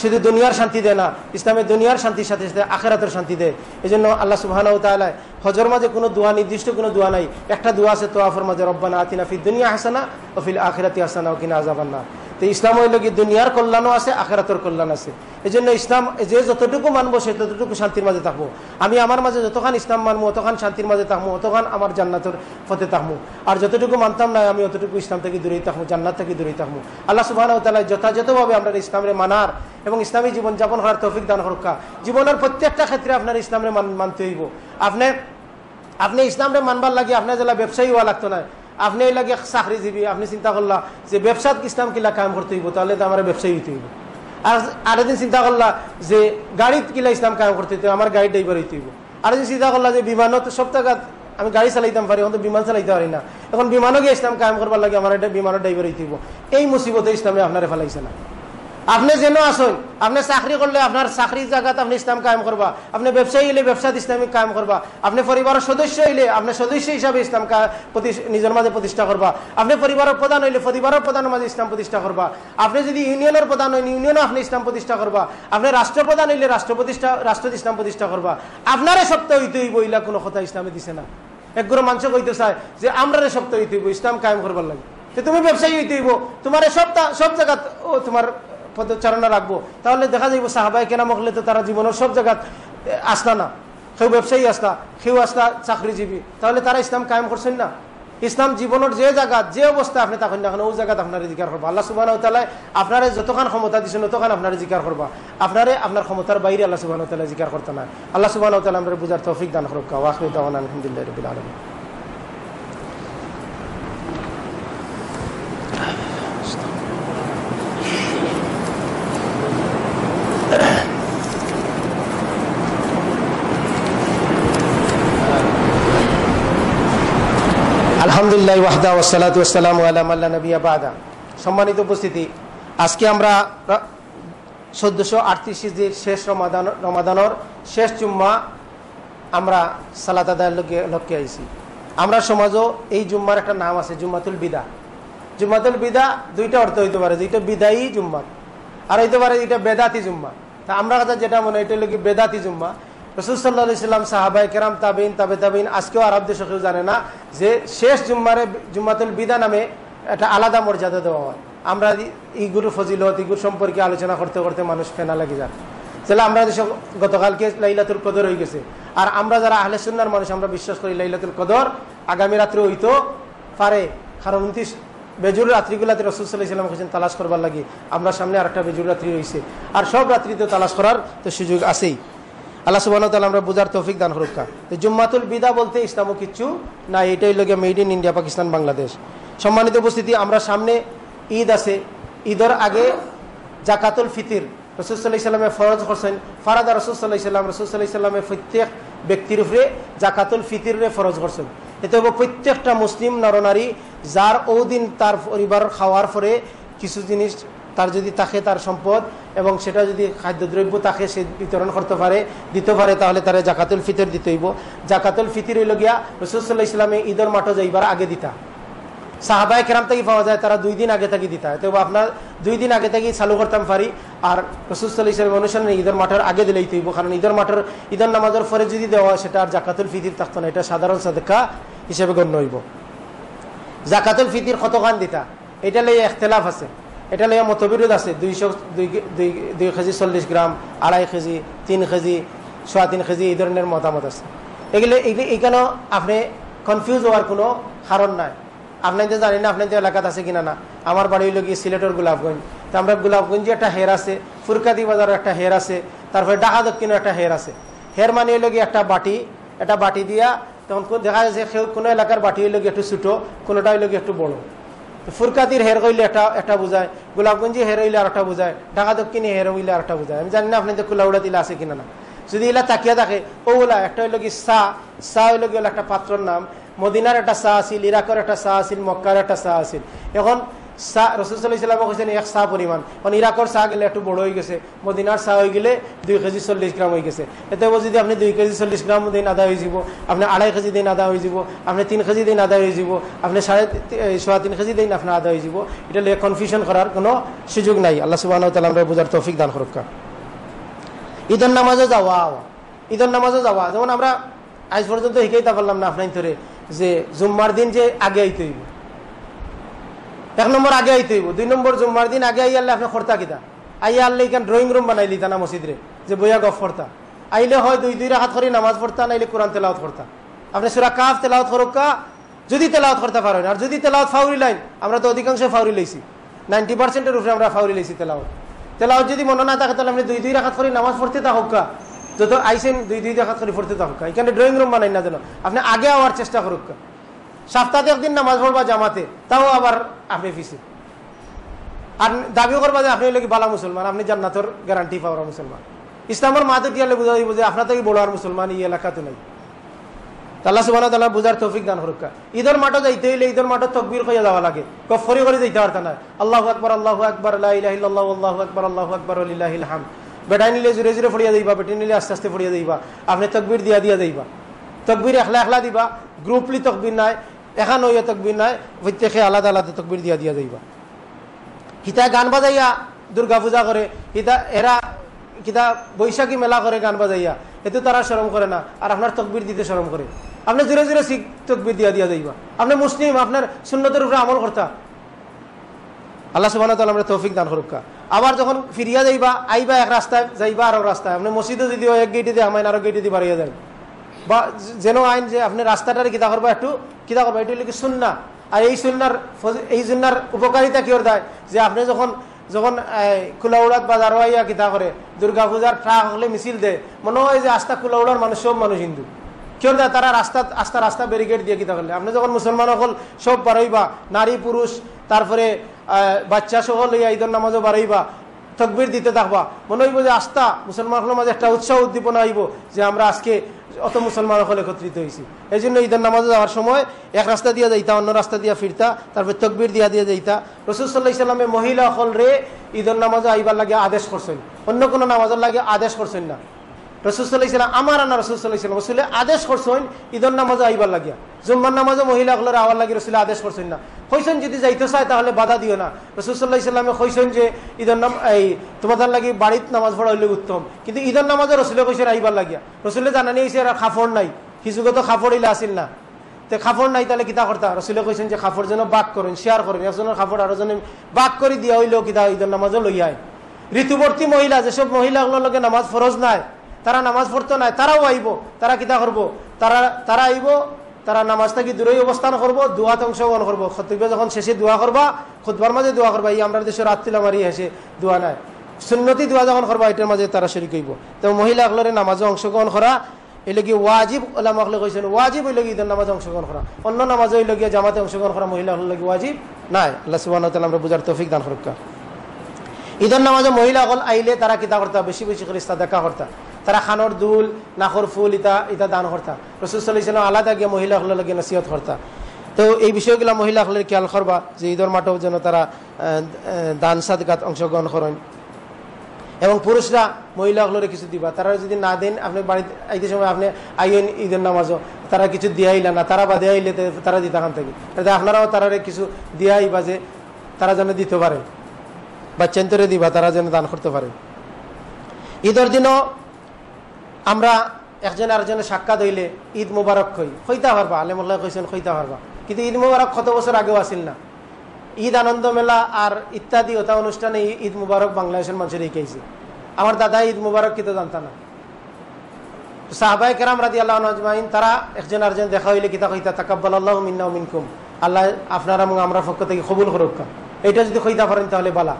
শুধু দুনিয়ার শান্তি দেয় না, ইসলামের দুনিয়ার শান্তির সাথে সাথে আখিরাতের শান্তি দেয়। এই জন্য আল্লাহ সুবহানাহু ওয়া তাআলা হজর মাঝে কোনো দোয়া, নির্দিষ্ট কোনো দোয়া নাই, একটা দোয়া আছে তোয়াফের মাঝে, রব্বানা আতিনা ফিদ দুনিয়া হাসানা ওয়া ফিল আখিরাতি হাসানা ওয়া কিনা আযাবান নার। তো ইসলাম হইল কি দুনিয়ার কল্যাণও আছে, আখিরাতের কল্যাণ আছে। এই জন্য ইসলাম যে যতটুকু মানবো সে ততটুকু শান্তির মাঝে থাকবো। আমি আমার মাঝে যতক্ষণ ইসলাম মানবো অতক্ষণ শান্তির মাঝে থাকবো, অতক্ষণ আমার জান্নাতের পথে থাকবো। আর যতটুকু মানতাম না আমি অতটুকু ইসলাম থেকে দূরেই থাকবো, জান্নাত থেকে দূরেই থাকবো। আল্লাহ সুবহানাহু ওয়া তাআলা যথাযথভাবে আমরা ইসলামের মানার এবং ইসলামী জীবন যাপন করার তৌফিক দান করুক। জীবনের প্রত্যেকটা ক্ষেত্রে আপনার ইসলামের মানতে হইব। আপনি ইসলামরে মানবার লাগে আপনার জেলা ব্যবসায়ী হওয়া লাগতো না, আপনি এই লাগে চাকরিজীবী, আপনি চিন্তা করলা যে ব্যবসাত ইসলাম কিলা কাম করতে হইব, তাহলে তো আমার ব্যবসায়ী হইতে হইব। আর আরেকদিন চিন্তা করলা যে গাড়িত কিলা ইসলাম কাম করতে হইতে, আমার গাড়ি ড্রাইভার হইতে হইব। আরেকদিন চিন্তা করলা যে বিমানত সব জায়গা আমি গাড়ি চালাইতাম পারি, এখন তো বিমান চালাইতে পারি না, এখন বিমানও গিয়ে ইসলাম কায়েম করবার লাগে আমার এটা বিমানের ড্রাইভার হইতে হইব। এই মুসিবতে ইসলামে আপনারে ফেলাইছে না। আপনি যেন আসুন, আপনি চাকরি করলে আপনার চাকরির জায়গাত আপনি ইসলাম কায়েম করবা, আপনি ব্যবসায়ী হইলে ব্যবসাত ইসলামিক কায়েম করবা, আপনি পরিবারের সদস্য হইলে আপনি সদস্য হিসাবে ইসলাম নিজের মাঝে প্রতিষ্ঠা করবা, আপনি পরিবারের প্রধান হইলে পরিবারের প্রধানের মাঝে ইসলাম প্রতিষ্ঠা করবা, আপনি যদি ইউনিয়নের প্রধান হইলে ইউনিয়নও আপনি ইসলাম প্রতিষ্ঠা করবা, আপনি রাষ্ট্রপ্রধান হইলে রাষ্ট্র ইসলাম প্রতিষ্ঠা করবা। আপনারে সপ্তাহ হইতে হইব, ইলা কোনো কথা ইসলামে দিছে না। একগুলো মানুষ কইতে চায় যে আমরারে সপ্তাহ হইতে হইব ইসলাম কায়েম করবার লাগে, তুমি ব্যবসায়ী হইতে হইব, তোমার সব জায়গা তোমার পদচারণা রাখবো। তাহলে দেখা যাইব সাহাবায়ে কেরাম হলে তো তারা জীবনের সব জায়গা আসলা না, কেউ ব্যবসায়ী আসলা, কেউ আসলা চাকরিজীবী, তাহলে তারা ইসলাম কায়েম করছেন না। ইসলাম জীবনের যে জায়গা যে অবস্থা আপনি তখন না ওই জায়গাতে আপনার জিকার করবা। আল্লাহ সুবহানাহু ওয়া তাআলা আপনারে যতক্ষণ ক্ষমতা দিচ্ছেন ততক্ষণ আপনার জিকার করবা, আপনারে আপনার ক্ষমতার বাইরে আল্লাহ সুবহানাহু ওয়া তাআলা জিকার করতে না। আল্লাহ সুবহানাহু ওয়া তাআলা আমাদের বুঝার তৌফিক দান করুক। ওয়া আখিরু দাওয়ানা আলহামদুলিল্লাহি রাব্বিল আলামিন। আলহামদুলিল্লাহ ওয়াহদা ওয়াসসালাতু ওয়াসসালামু আলা মান লা নাবিয়্যা বাদা। সম্মানিত উপস্থিতি, আজকে আমরা 1438 হিজরির শেষ রমাদানের শেষ জুম্মা আমরা সালাত আদায়ের লক্ষ্যে আইছি। আমরা সমাজও এই জুম্মার একটা নাম আছে, জুম্মাতুল বিদা। জুম্মাতুল বিদা দুইটা অর্থ হইতে পারে, যেটা বিদায়ী জুম্মা আর হইতে পারে এটা বেদাতি জুম্মা। তা আমরা কথা যেটা মনে এটা হলো কি বেদাতি জুম্মা। রাসূল সাল্লাল্লাহু আলাইহি সাল্লাম, সাহাবায়ে কেরাম, তাবেঈন, তাবেঈন, আজকেও আরব দেশে কেউ জানে না যে শেষ জুম্মারে জুম্মাতুল বিদা নামে একটা আলাদা মর্যাদা দেওয়া হয়। আমরা ইগুর ফজিলত ইগুর সম্পর্কে আলোচনা করতে করতে মানুষ ফেনা লাগি যায়। তাহলে আমরা দেশে গতকালকে লাইলাতুল কদর হয়ে গেছে, আর আমরা যারা আহলে সুন্নাহর মানুষ আমরা বিশ্বাস করি লাইলাতুল কদর আগামী রাত্রে হইতো পারে, কারণ 29 বেজুর রাত্রিগুলাতে রাসূল সাল্লাল্লাহু আলাইহি ওয়াসাল্লাম হোসেন তালাশ করবার লাগি। আমরা সামনে আরেকটা বেজুর রাত্রি হয়েছে, আর সব রাত্রিতে তালাশ করার তো সুযোগ আছেই। আল্লাহ সুবহানাহু ওয়া তাআলা আমরা বুঝার তৌফিক দান করুক। জুম্মাতুল বিদা বলতে ইসলামও কিচ্ছু না, এটাই লাগে made in India, Pakistan, Bangladesh. সম্মানিত উপস্থিতি, আমরা সামনে ঈদ আছে, ঈদের আগে জাকাতুল ফিতর রাসূল সাল্লাল্লাহু আলাইহি ওয়াসাল্লাম ফরজ করছেন। ফারাদা রাসূল সাল্লাল্লাহু আলাইহি ওয়াসাল্লাম, রাসূল সাল্লাল্লাহু আলাইহি ওয়াসাল্লাম প্রত্যেক ব্যক্তির উপরে জাকাতুল ফিতরে ফরজ করছেন। এতে প্রত্যেকটা মুসলিম নরনারী যার ওদিন তার পরিবার খাওয়ার পরে কিছু জিনিস তার যদি থাকে, তার সম্পদ এবং সেটা যদি খাদ্যদ্রব্য থাকে সে বিতরণ করতে পারে, দিতে পারে, তাহলে তারা জাকাতুল ফিতর দিতে হইব। জাকাতুল ফিতর হইল গিয়া রাসূল সাল্লাল্লাহু আলাইহি ওয়াসাল্লামে ঈদের মাঠে যাইবার আগে দিতা। সাহাবায়ে কেরাম থেকে পাওয়া যায় তারা 2 দিন আগে থেকে দিতা, তবে আপনার 2 দিন আগে থেকে চালু করতাম পারি। আর রাসূল সাল্লাল্লাহু আলাইহি ওয়াসাল্লাম অনুসারে ঈদের মাঠের আগে দিলেই হইব, কারণ ঈদের নামাজের পরে যদি দেওয়া হয় সেটা আর জাকাতুল ফিতর থাকতো না, এটা সাধারণ সাদকা হিসেবে গণ্য হইব। জাকাতুল ফিতর কতখান দিতা এটা লইয়া ইখতিলাফ আছে, এটা লইয়া মতবিরোধ আছে। 2 কেজি 40 গ্রাম, 2.5 কেজি, 3 কেজি, 3.25 কেজি, এই ধরনের মতামত আছে। এখানেও আপনি কনফিউজ হওয়ার কোনো কারণ নাই। আপনি তো জানি না আপনাদের এলাকাতে আছে কিনা না। আমার বাড়ি হইল গিয়ে সিলেটের গোলাপগঞ্জ, তো আমরা গোলাপগঞ্জে একটা হের আছে, ফুরকাদি বাজারের একটা হের আছে, তারপরে ঢাকা দক্ষিণের একটা হের আছে। হের মানে হইল গিয়ে একটা বাটি দিয়া, তখন দেখা যাচ্ছে কোনো এলাকার বাটি হইল গিয়ে একটু ছোটো, কোনোটা হইল গিয়ে একটু বড়। ফুরকাতির হের হইলে একটা বোঝায়, গোলাপগঞ্জি হের হইলে আর একটা বোঝায়, ঢাকা দক্ষিণে হের হইলে আর একটা বোঝায়। আমি জানি না আপনাদের কুলাউড়া দিলে আছে কিনা না। যদি এলা তাকিয়া থাকে ওগুলা একটা হইল কি সা হইল গিয়ে একটা পাত্রর নাম। মদিনার একটা সা আছিল, ইরাকের একটা সা আছিল, মক্কার একটা সা আছিল। এখন সা রাসূল সাল্লাল্লাহু আলাইহি ওয়াসাল্লাম কইছেন 1 সা পরিমাণ। এখন ইরাকের সা গেলে একটু বড় হয়ে গেছে, মদিনার সা হয়ে গেলে 2 কেজি 40 গ্রাম হয়ে গেছে। এতে যদি আপনি 2 কেজি 40 গ্রাম দিন আদা হয়ে যাব, আপনি 2.5 কেজি দিন আদা হয়ে যাব, আপনি 3 কেজি দিন আদা হয়ে যাব, আপনি 3.5 কেজি দিন আপনার আদা হয়ে যাব। এটা লিয়ে কনফিউশন করার কোনো সুযোগ নাই। আল্লাহ সুবহানাহু ওয়া তাআলা আমরা বুঝার তৌফিক দান করুক। ঈদের নামাজও যাওয়া যেমন আমরা আজ পর্যন্ত শিখাইতে পারলাম না আপনার ধরে যে জুম্মার দিন যে আগে আইতে হইব, 1 নম্বর আগে আইতে হইব। 2 নম্বর জুম্মার দিন আগে আইলে আপনি খরতা কিতা আইয়া আল্লাহ এখান ড্রয়িং রুম বানাইলি তা না মসজিদে যে বইয়া গফ করতা আইলে হয় 2 রাকাত করে নামাজ পড়তা, নাইলে কোরআন তেলাওয়াত করতা। আপনি সূরা কাফ তেলাওয়াত করুকা যদি তেলাওয়াত করতে পারেন, আর যদি তেলাওয়াত ফাউরি লাইন, আমরা তো অধিকাংশ ফাউরি লইছি, 90% উপরে আমরা ফাউরি লইছি। তেলাওয়াত যদি মনে না থাকে তাহলে আপনি 2 রাকাত করে নামাজ পড়তে থাকুকা, যত আইসেন 2 রাকাত করে পড়তে থাকুকা। এখানে ড্রয়িং রুম বানাই না যেন, আপনি আগে আওয়ার চেষ্টা করুকা। সপ্তাহে একদিন নামাজ পড়বা জামাতে, তাও আবার আপনি ফিসে আর দাবিও করবা যে আপনি লোক ভালো মুসলমান, আপনি জান্নাতের গ্যারান্টি পাওয়ার মুসলমান। ইসলামের মাতে টিয়ালে বোঝা দিব যে আপনার থেকে বড় আর মুসলমান এই এলাকাতে নাই। আল্লাহ সুবহানাহু ওয়া তাআলা বুঝার তৌফিক দান করুক। ঈদের মাঠে যাইতে হইলে ঈদের মাঠে তাকবীর কইয়া যাওয়া লাগে, কফরি করে যাইতে পারতা না। আল্লাহু আকবার লা ইলাহা ইল্লাল্লাহ আল্লাহু আকবার লিল্লাহিল হামদ। বেটাই নিলে জোরে জোরে ফড়িয়া যাইবা, বেটি নিলে আস্তে আস্তে ফড়িয়া যাইবা। আপনি তাকবীর দিয়া যাইবা, তাকবীর একলা একলা দিবা, গ্রুপলি তাকবীর নাই, এখান হইয়া তাকবীর নাই, প্রত্যেকে আলাদা আলাদা তাকবীর দিয়া যাইবা। কিতা গান বাজাইয়া দুর্গা পূজা করে, কিতা এরা কিতা বৈশাখী মেলা করে গান বাজাইয়া, এতে তারা শরম করে না, আর আপনার তকবির দিতে শরম করে। আপনি জোরে জোরে শিখ তকবির দিয়া যাইবা। আপনি মুসলিম, আপনার সুন্নতের উপরে আমল করতা। আল্লাহ সুবহানাহু ওয়া তাআলা আমরা তৌফিক দান করুক। আবার যখন ফিরিয়া যাইবা, আইবা এক রাস্তায়, যাইবা আর রাস্তায়, আপনি মসজিদে যদি এক গেটে দিয়ে আমায় আরো গেটে দিয়ে বাড়িয়ে যায়, বা যেন আইন যে আপনি রাস্তাটারে কিতা করবা, একটু কিতা করবা, এটি লিখে সুন্না। আর এই সুন্নার উপকারিতা কি ওর দেয় যে আপনি যখন যখন কুলাউড়াত বা জারোয়াইয়া কিতা করে দুর্গা পূজার ট্রাক হলে মিছিল দেয়, মনে হয় যে আস্থা কুলাউড়ার মানুষ সব মানুষ হিন্দু। কেউ দেয় তারা রাস্তা ব্যারিকেড দিয়ে কিতা করলে, আপনি যখন মুসলমান সকল সব বাড়াইবা, নারী পুরুষ তারপরে বাচ্চা সকল লইয়া ঈদের নামাজও বাড়াইবা, তকবির দিতে থাকবা, মনে হইব যে আস্থা মুসলমানদের মাঝে একটা উৎসাহ উদ্দীপনা আইব যে আমরা আজকে অত মুসলমান সকল একত্রিত হয়েছি। এই জন্য ঈদের নামাজে যাওয়ার সময় এক রাস্তা দিয়া যাইতা, অন্য রাস্তা দিয়া ফিরতা, তারপরে তকবির দিয়া যাইতা। রাসূল সাল্লাল্লাহু আলাইহি ওয়াসাল্লামে মহিলা সকল রে ঈদের নামাজে আইবার লাগে আদেশ করছেন, অন্য কোনো নামাজের লাগে আদেশ করছেন না। রাসূল সাল্লাল্লাহু আলাইহি ওয়াসাল্লাম আমার আনা রাসূল সাল্লাল্লাহু আলাইহি ওয়াসাল্লাম রাসূলে আদেশ করছেন ঈদের নামাজে আইবার লাগিয়া। জুম্মার নামাজে মহিলা সকলের আওয়ার লাগে রাসূলে আদেশ করছেন না, কইছেন যদি যাইতে চায় তাহলে বাধা দিও না। রাসূল সাল্লাল্লাহু আলাইহি ওয়াসাল্লামে কইছেন যে ঈদের তোমাদের লাগি বাড়িতে নামাজ পড়া হইলে উত্তম, কিন্তু ঈদের নামাজে রাসূলে কইছেন আইবার লাগিয়া। রাসূলে জানানি হইছে আর খাফড় নাই, কিছুকে তো খাফড় হইলে আসিল না, তে খাফড় নাই তাহলে কিতা করতা, রাসূলে কইছেন যে খাফড় যেন বাক করেন, শেয়ার করেন, একজনের খাফড় আরো জনে বাক করে দিয়া হইলেও কিতা ঈদের নামাজও লইয়ায়। ঋতুবর্তী মহিলা, যেসব মহিলাগুলোর লগে নামাজ ফরজ নাই, তারা নামাজ পড়তো নাই, তারাও আইব, তারা কিতা করবো, তারা আইব, তারা নামাজ থাকি দূরেই অবস্থান করবো, দোয়াতে অংশগ্রহণ করবো। খতবা যখন শেষে দোয়া করবা, খুতবার মাঝে দোয়া করবা, এই আমরা দেশের রাত্রিলা মারি হেসে দোয়া নাই, সুন্নতি দোয়া যখন করবা এটার মাঝে তারা শরীক হইব। তো মহিলাগুলোর নামাজে অংশগ্রহণ করা এই লগি ওয়াজিব, ওলামাগুলো কইছেন ওয়াজিব হইল ঈদের নামাজে অংশগ্রহণ করা, অন্য নামাজে হইল গিয়ে জামাতে অংশগ্রহণ করা মহিলাগুলোর লাগি ওয়াজিব নাই। আল্লাহ সুবহানাহু ওয়া তাআলা আমরা বুঝার তৌফিক দান করুক। ঈদের নামাজে মহিলাগুলো আইলে তারা কিতা করতা, বেশি বেশি করে সাদাকা করতা, তারা খানোর দুল নাখর ফুল ইটা দান করতা। রাসূল সাল্লাল্লাহু আলাইহি ওয়াসাল্লাম আলাদা গিয়ে মহিলাগুলোর লাগে নসিহত করতা। তো এই বিষয়গুলো মহিলাগুলোর খেয়াল করবা যে ঈদের মাঠেও যেন তারা দান সাদকাত অংশগ্রহণ করেন। এবং পুরুষরা মহিলাগুলোরে কিছু দিবা, তারা যদি না দেন, আপনি বাড়িতে আইতে সময় আপনি আইন ঈদের নামাজও তারা কিছু দিয়াইলা না, তারা বা দেয়াইলে তারা দিতে খান থাকি, তাতে আপনারাও তারা কিছু দিয়াইবা যে তারা যেন দিতে পারে, বাচ্চান্তরে দিবা তারা যেন দান করতে পারে। ঈদের দিনও আমরা একজন আরেকজনের সাক্ষাৎ হইলে ঈদ মুবারক হইতা পারবা, আলেমুল্লাহ কইছেন হইতা পারবা, কিন্তু ঈদ মুবারক কত বছর আগেও আসিল না। ঈদ আনন্দ মেলা আর ইত্যাদি ওটা অনুষ্ঠানে ঈদ মুবারক বাংলাদেশের মানুষের শিখাইছে। আমার দাদা ঈদ মুবারক কিন্তু জানতা না। সাহাবায়ে কেরাম রাদিয়াল্লাহু আজমাইন তারা একজন আরেকজন দেখা হইলে কিতা কইতা, তাকাব্বালাল্লাহু মিন্না ওয়া মিনকুম, আল্লাহ আপনারা এবং আমরা পক্ষ থেকে কবুল করুক। এটা যদি কইতা পারেন তাহলে বালা,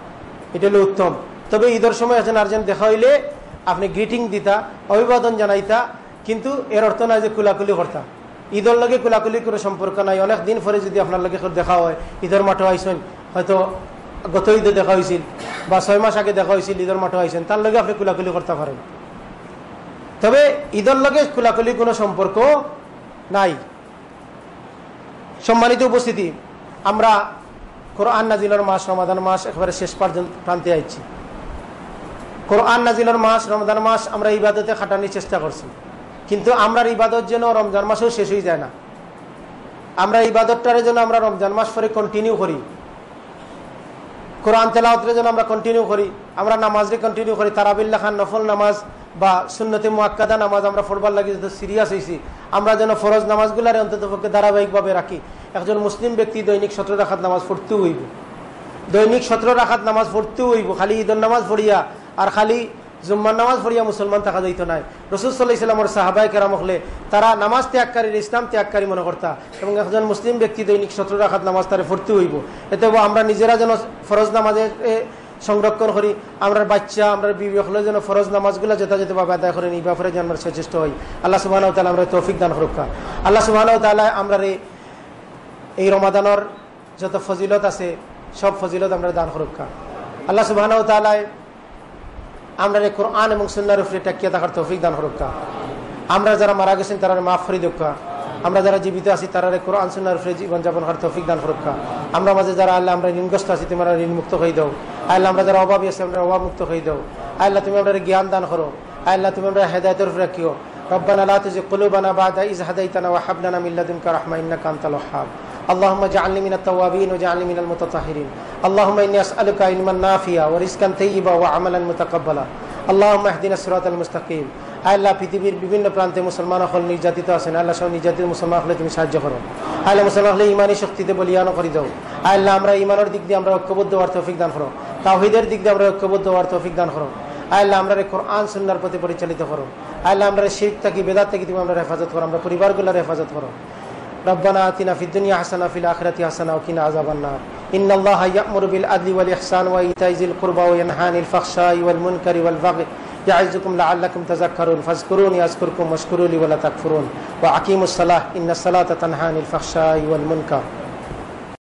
এটা হলো উত্তম। তবে ঈদের সময় একজন আরেকজন দেখা হইলে আপনি গ্রিটিং দিতা, অভিবাদন জানাইতা, কিন্তু এর অর্থ নয় যে কুলাকুলি করতা। ঈদের লগে কুলাকুলি করে সম্পর্ক নাই। অনেক দিন পরে যদি আপনার লগে দেখা হয়, ঈদের মাঠে আইসেন, হয়তো গত ঈদে দেখা হয়েছিল বা 6 মাস আগে দেখা হয়েছিল, ঈদের মাঠে আইসেন, তার লগে আপনি কুলাকুলি করতে পারেন। তবে ঈদের লগে কুলাকুলি কোনো সম্পর্ক নাই। সম্মানিত উপস্থিতি, আমরা কোরআন নাজিলের মাস রমাদান মাস একেবারে শেষ প্রান্তে আইছি। কোরআন নাজিলের মাস রমজান মাস আমরা ইবাদতে খাটানোর চেষ্টা করছি, কিন্তু আমরা ইবাদত যেন রমজান মাসেও শেষ হয়ে যায় না। আমরা ইবাদতটার জন্য আমরা রমজান মাস পরে কন্টিনিউ করি, কোরআন তেলাওয়াতের জন্য আমরা কন্টিনিউ করি, আমরা নামাজে কন্টিনিউ করি, তারাবিল খান নফল নামাজ বা সুন্নতে মুআক্কাদা নামাজ আমরা পড়বার লাগে যত সিরিয়াস হয়েছি, আমরা যেন ফরজ নামাজগুলার অন্তত পক্ষে ধারাবাহিকভাবে রাখি। একজন মুসলিম ব্যক্তি দৈনিক 17 রাকাত নামাজ পড়তেও হইব, দৈনিক 17 রাকাত নামাজ পড়তেও হইব। খালি ঈদের নামাজ পড়িয়া আর খালি জুম্মার নামাজ পড়িয়া মুসলমান থাকা যাইত নাই। রাসূল সাল্লাল্লাহু আলাইহি ওয়াসাল্লামের সাহাবায়ে কেরাম হলে তারা নামাজ ত্যাগকারীর ইসলাম ত্যাগকারী মনে করতা, এবং একজন মুসলিম ব্যক্তি দৈনিক 17 রাকাত নামাজ তারে পড়তে হইব। এতে আমরা নিজেরা যেন ফরজ নামাজে সংরক্ষণ করি, আমরা বাচ্চা আমরা বিবি হলে যেন ফরজ নামাজগুলো যথাযথভাবে আদায় করেন, এই ব্যাপারে যেন আমরা সচেষ্ট হই। আল্লাহ সুবহানাহু ওয়া তাআলা আমরা তৌফিক দান করুক। আল্লাহ সুবহানাহু ওয়া তাআলা আমরা এই রমাদানের যত ফজিলত আছে সব ফজিলত আমরা দান করুক। আল্লাহ সুবহানাহু ওয়া তাআলা আমরা কোরআন এবং সুন্নাহর উপরে টাকিয়ে থাকার তৌফিক দান করুক। আমরা যারা মারা গেছেন তারা মাফ করে দেখ, আমরা যারা জীবিত আছি তারা কোরআন সুন্নাহর উপরে জীবন যাপন করার তৌফিক দান করুকা। আমরা মাঝে যারা আল্লাহ আমরা ঋণগ্রস্ত আছি তুমি আমরা ঋণ মুক্ত হয়ে দাও। আল্লাহ আমরা যারা অভাবী আছি আমরা অভাব মুক্ত হয়ে দাও। আল্লাহ তুমি আমরা জ্ঞান দান করো। আল্লাহ তুমি আমরা হেদায়েতের উপরে রাখিও। ربنا لا تزغ قلوبنا بعد إذ هديتنا وهب لنا من لدنك رحمة إنك أنت الوهاب. اللهم اجعلني من التوابين واجعلني من المتطهرين. اللهم إني أسألك علما نافعا ورزقا طيبا وعملا متقبلا. اللهم اهدنا الصراط المستقيم. আল্লাহ পৃথিবীর বিভিন্ন প্রান্তে মুসলমান হল নির্যাতিত আছেন। আল্লাহ সব নির্যাতিত মুসলমান হলে তুমি সাহায্য করো। আল্লাহ মুসলমান হলে ইমানি শক্তিতে বলিয়ান করে দাও। আল্লাহ আমরা ইমানের দিক দিয়ে আমরা ঐক্যবদ্ধ হওয়ার তৌফিক দান করো। তাওহীদের দিক দিয়ে আমরা ঐক্যবদ্ধ হওয়ার তৌফিক দান করো। আল্লাহ আমরা কোরআন সুন্নাহর প্রতি পরিচালিত করো। আল্লাহ আমরা শিরক থেকে বেদাত থেকে তুমি আমরা হেফাজত করো। আমরা পরিবারগুলোর হেফাজত করো। ربنا آتنا في الدنيا حسنة وفي الآخرة حسنة وقنا عذاب النار. إن الله يأمر بالعدل والإحسان وإيتاء ذي القربى وينهى عن الفحشاء والمنكر والبغي يعظكم لعلكم تذكرون. فاذكروني أذكركم واشكروا لي ولا تكفرون. وأقيموا الصلاة إن الصلاة تنهى عن الفحشاء والمنكر.